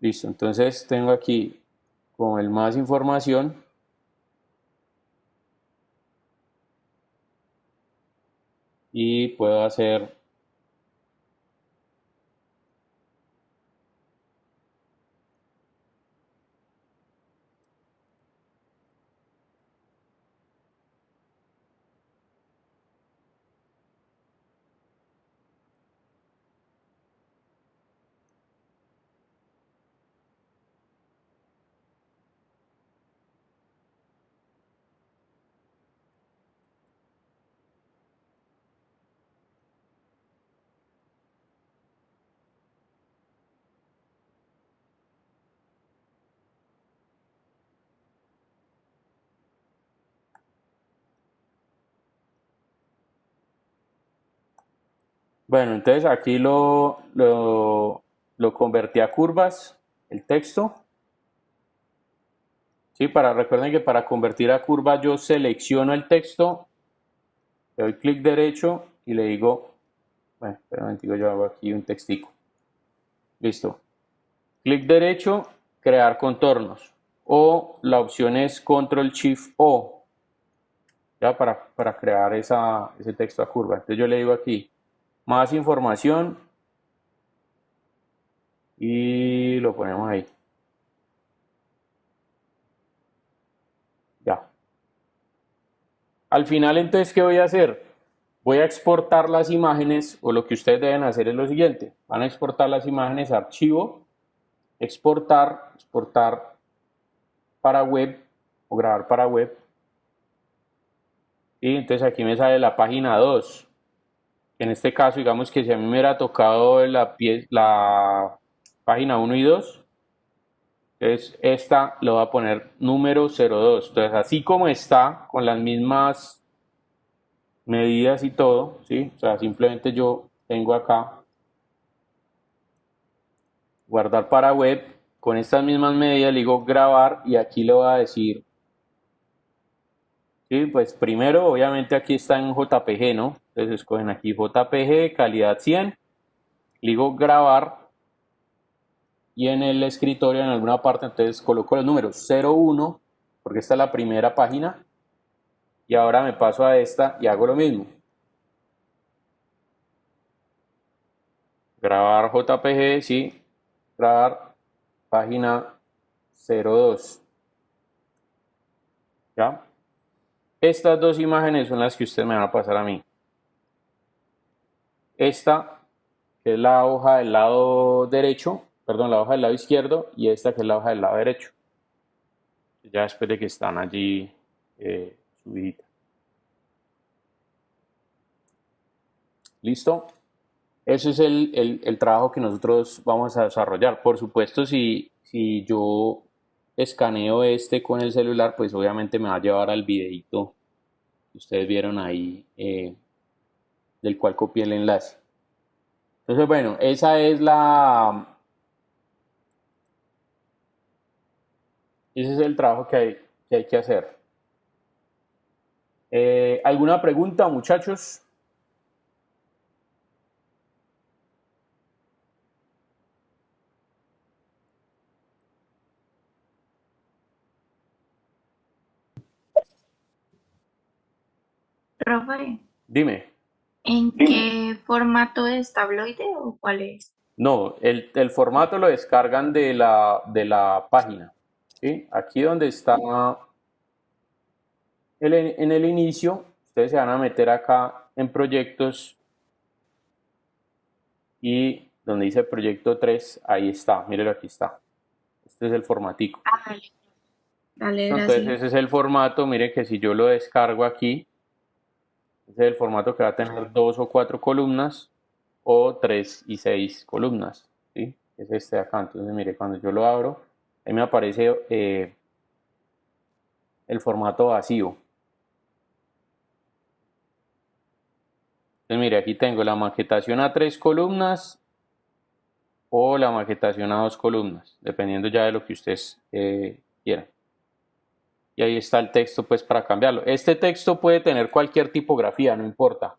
Listo, entonces tengo aquí con el más información y puedo hacer Bueno, entonces aquí lo convertí a curvas, el texto. Sí, recuerden que para convertir a curvas yo selecciono el texto, le doy clic derecho y le digo, bueno, espera un momentico, yo hago aquí un textico. Listo. Clic derecho, crear contornos. O la opción es Control Shift O, ya para crear ese texto a curva. Entonces yo le digo aquí, más información y lo ponemos ahí. Ya. Al final, entonces, ¿qué voy a hacer? Voy a exportar las imágenes, o lo que ustedes deben hacer es lo siguiente. Van a exportar las imágenes a archivo, exportar para web o grabar para web. Y entonces aquí me sale la página 2. En este caso, digamos que si a mí me hubiera tocado la página 1 y 2, entonces esta lo voy a poner número 02. Entonces así como está, con las mismas medidas y todo, ¿sí? O sea, simplemente yo tengo acá guardar para web, con estas mismas medidas le digo grabar y aquí le voy a decir, sí, pues primero obviamente aquí está en JPG, ¿no? Entonces escogen aquí JPG, calidad 100, le digo grabar y en el escritorio en alguna parte entonces coloco los números 01, porque esta es la primera página, y ahora me paso a esta y hago lo mismo. Grabar JPG, sí, grabar página 02. ¿Ya? Estas dos imágenes son las que ustedes me van a pasar a mí. Esta, que es la hoja del lado derecho, perdón, la hoja del lado izquierdo, y esta que es la hoja del lado derecho. Ya después de que están allí subiditas. ¿Listo? Ese es el trabajo que nosotros vamos a desarrollar. Por supuesto, si yo escaneo este con el celular, pues obviamente me va a llevar al videito que ustedes vieron ahí, del cual copié el enlace. Entonces, bueno, ese es el trabajo que hay que hacer. ¿Alguna pregunta, muchachos? Rafael, Dime. ¿en qué formato es tabloide o cuál es? No, el formato lo descargan de la página. ¿Sí? Aquí donde está en el inicio, ustedes se van a meter acá en proyectos y donde dice proyecto 3, ahí está, mírenlo, aquí está. Este es el formatico. Ah, dale, dale, ¿Listo? Entonces gracias. ese es el formato, miren que si yo lo descargo aquí, ese es el formato que va a tener 2 o 4 columnas o 3 y 6 columnas, ¿sí? Es este de acá. Entonces mire, cuando yo lo abro, ahí me aparece el formato vacío. Entonces mire, aquí tengo la maquetación a 3 columnas o la maquetación a 2 columnas, dependiendo ya de lo que ustedes quieran. Y ahí está el texto pues para cambiarlo. Este texto puede tener cualquier tipografía, no importa.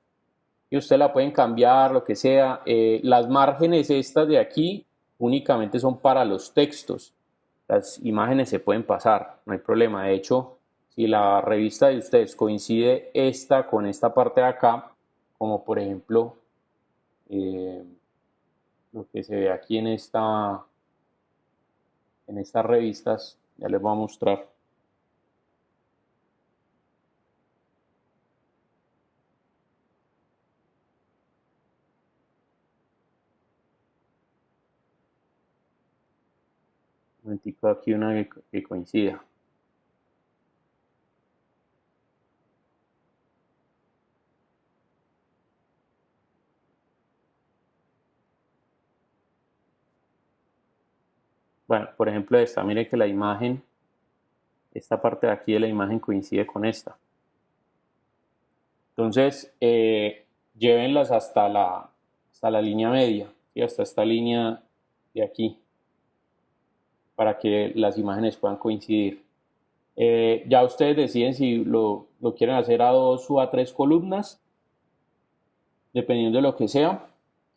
Y usted la pueden cambiar, lo que sea. Las márgenes estas de aquí únicamente son para los textos. Las imágenes se pueden pasar, no hay problema. De hecho, si la revista de ustedes coincide esta con esta parte de acá, como por ejemplo lo que se ve aquí en estas revistas, ya les voy a mostrar. Un momentico, aquí una que coincida. Bueno, por ejemplo esta, mire que la imagen, esta parte de aquí de la imagen coincide con esta. Entonces, llévenlas hasta hasta la línea media, ¿sí? Hasta esta línea de aquí, para que las imágenes puedan coincidir. Ya ustedes deciden si lo quieren hacer a 2 o a 3 columnas, dependiendo de lo que sea.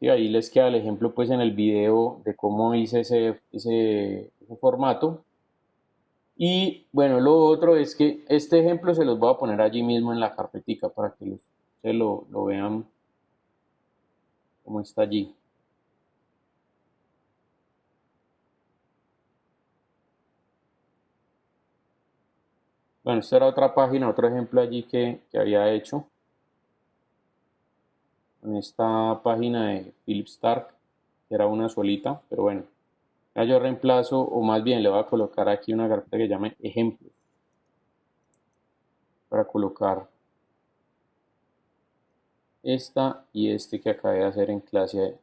Y ahí les queda el ejemplo pues en el video de cómo hice ese formato. Y bueno, lo otro es que este ejemplo se los voy a poner allí mismo en la carpetica para que ustedes lo vean cómo está allí. Bueno, esta era otra página, otro ejemplo allí que había hecho. En esta página de Philip Stark, que era una solita, pero bueno. Ya yo reemplazo, o más bien le voy a colocar aquí una carpeta que llame ejemplos. Para colocar esta y este que acabé de hacer en clase.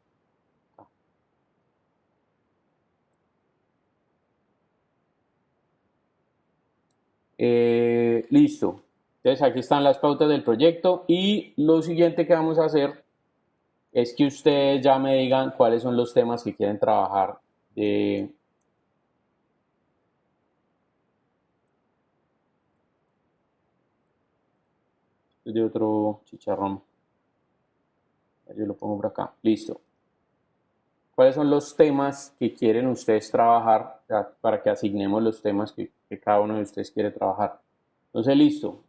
Listo. Entonces aquí están las pautas del proyecto y lo siguiente que vamos a hacer es que ustedes ya me digan cuáles son los temas que quieren trabajar de otro chicharrón. Yo lo pongo por acá. Listo. ¿Cuáles son los temas que quieren ustedes trabajar? O sea, para que asignemos los temas que cada uno de ustedes quiere trabajar. Entonces, listo.